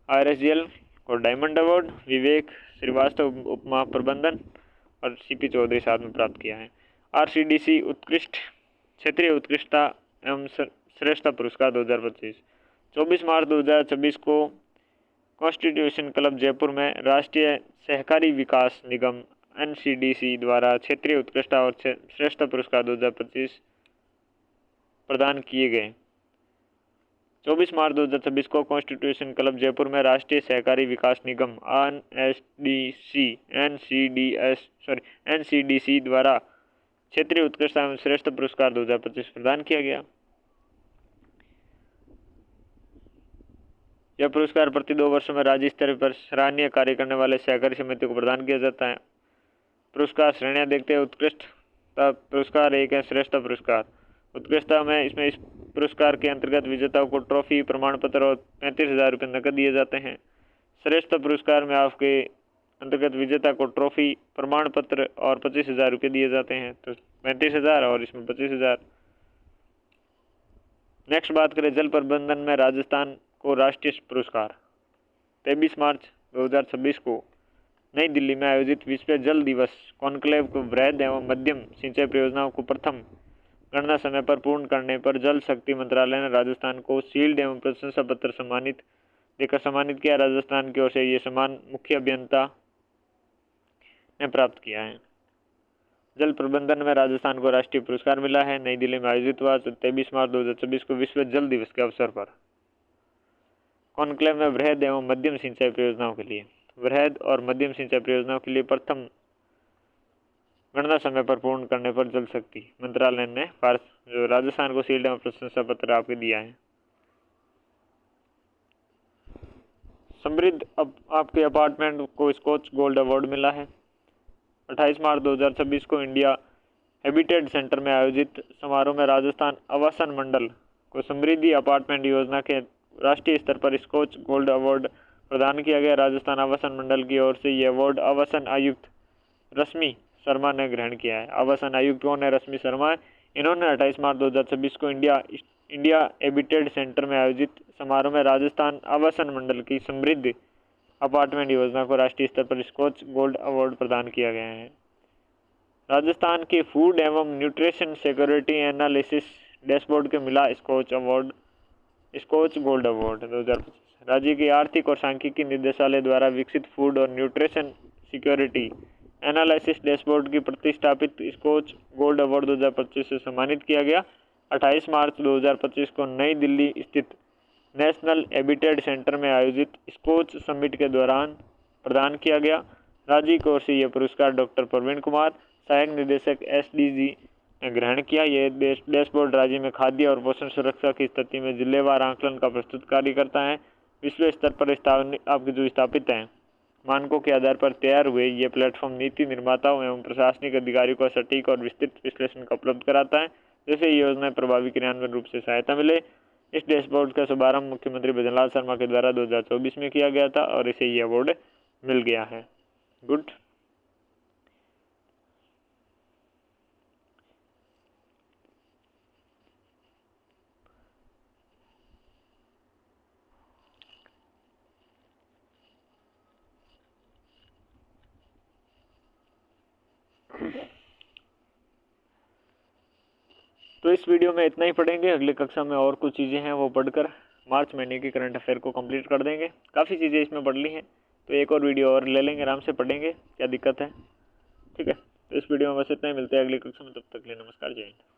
A: आरएसजीएल को डायमंड अवार्ड विवेक श्रीवास्तव उप महाप्रबंधन और सीपी चौधरी साथ में प्राप्त किया है। आरसीडीसी उत्कृष्ट क्षेत्रीय उत्कृष्टता एवं श्रेष्ठता पुरस्कार 2025। 24 मार्च 2026 को कॉन्स्टिट्यूशन क्लब जयपुर में राष्ट्रीय सहकारी विकास निगम एनसीडीसी द्वारा क्षेत्रीय उत्कृष्टता और श्रेष्ठता पुरस्कार 2025 प्रदान किए गए। 24 मार्च 2026 को कॉन्स्टिट्यूशन क्लब जयपुर में राष्ट्रीय सहकारी विकास निगम एनसीडीसी द्वारा क्षेत्रीय उत्कृष्टता एवं श्रेष्ठ पुरस्कार 2025 प्रदान किया गया। यह पुरस्कार प्रति 2 वर्षों में राज्य स्तर पर सराहनीय कार्य करने वाले सहकारी समिति को प्रदान किया जाता है। पुरस्कार श्रेणियां देखते हैं। उत्कृष्टता पुरस्कार एक है श्रेष्ठता पुरस्कार। उत्कृष्टता में इसमें इस पुरस्कार के अंतर्गत विजेताओं को ट्रॉफी, प्रमाण पत्र और 35,000 रुपये नकद दिए जाते हैं। श्रेष्ठ पुरस्कार में आपके अंतर्गत विजेता को ट्रॉफी, प्रमाण पत्र और 25,000 रुपये दिए जाते हैं। तो 35,000 और इसमें 25,000। नेक्स्ट बात करें जल प्रबंधन में राजस्थान को राष्ट्रीय पुरस्कार। 23 मार्च 2026 को नई दिल्ली में आयोजित विश्व जल दिवस कॉन्क्लेव को वृहद एवं मध्यम सिंचाई परियोजनाओं को प्रथम गणना समय पर पूर्ण करने पर जल शक्ति मंत्रालय ने राजस्थान को शील्ड एवं प्रशंसा पत्र देकर सम्मानित किया। राजस्थान की ओर से ये सम्मान मुख्य अभियंता ने प्राप्त किया है। जल प्रबंधन में राजस्थान को राष्ट्रीय पुरस्कार मिला है। नई दिल्ली में आयोजित हुआ 23 मार्च 2026 को विश्व जल दिवस के अवसर पर कॉन्क्लेव में वृहद एवं मध्यम सिंचाई परियोजनाओं के लिए वृहद और मध्यम सिंचाई परियोजनाओं के लिए प्रथम गणना समय पर पूर्ण करने पर जल शक्ति मंत्रालय ने जो राजस्थान को शील्ड एवं प्रशंसा पत्र आपके दिया है। समृद्ध आपके अपार्टमेंट को स्कॉच गोल्ड अवार्ड मिला है। 28 मार्च 2026 को इंडिया हैबिटेट सेंटर में आयोजित समारोह में राजस्थान आवासन मंडल को समृद्धि अपार्टमेंट योजना के राष्ट्रीय स्तर पर स्कॉच गोल्ड अवार्ड प्रदान किया गया। राजस्थान आवासन मंडल की ओर से ये अवार्ड आवासन आयुक्त रश्मि शर्मा ने ग्रहण किया है। आवासन आयुक्त कौन है? रश्मि शर्मा। इन्होंने 28 मार्च 2026 को इंडिया हैबिटेट सेंटर में आयोजित समारोह में राजस्थान आवासन मंडल की समृद्धि अपार्टमेंट योजना को राष्ट्रीय स्तर पर स्कॉच गोल्ड अवार्ड प्रदान किया गया है। राजस्थान के फूड एवं न्यूट्रिशन सिक्योरिटी एनालिसिस डैशबोर्ड के मिला स्कॉच गोल्ड अवार्ड 2025। राज्य के आर्थिक और सांख्यिकी निदेशालय द्वारा विकसित फूड और न्यूट्रिशन सिक्योरिटी एनालिसिस डैशबोर्ड की प्रतिष्ठापित स्कॉच गोल्ड अवार्ड 2025 से सम्मानित किया गया। 28 मार्च 2025 को नई दिल्ली स्थित नेशनल हैबिटेट सेंटर में आयोजित स्कॉच समिट के दौरान प्रदान किया गया। राज्य की ओर से यह पुरस्कार डॉक्टर प्रवीण कुमार, सहायक निदेशक एसडीजी ने ग्रहण किया। यह डैशबोर्ड राज्य में खाद्य और पोषण सुरक्षा की स्थिति में जिलेवार आकलन का प्रस्तुत कार्य करता है। विश्व स्तर पर आपके जो स्थापित हैं मानकों के आधार पर तैयार हुए ये प्लेटफॉर्म नीति निर्माताओं एवं प्रशासनिक अधिकारियों को सटीक और विस्तृत विश्लेषण का उपलब्ध कराता है, जैसे ये योजनाएं प्रभावी क्रियान्वयन रूप से सहायता मिले। इस डैशबोर्ड का शुभारंभ मुख्यमंत्री भजनलाल शर्मा के द्वारा 2024 में किया गया था और इसे ये अवार्ड मिल गया है। गुड। तो इस वीडियो में इतना ही पढ़ेंगे। अगली कक्षा में और कुछ चीज़ें हैं वो पढ़कर मार्च महीने की करंट अफेयर को कंप्लीट कर देंगे। काफ़ी चीज़ें इसमें पढ़ ली हैं, तो एक और वीडियो और ले लेंगे, आराम से पढ़ेंगे, क्या दिक्कत है। ठीक है, तो इस वीडियो में बस इतना ही। मिलते हैं अगली कक्षा में, तब तक के लिए नमस्कार, जय हिंद।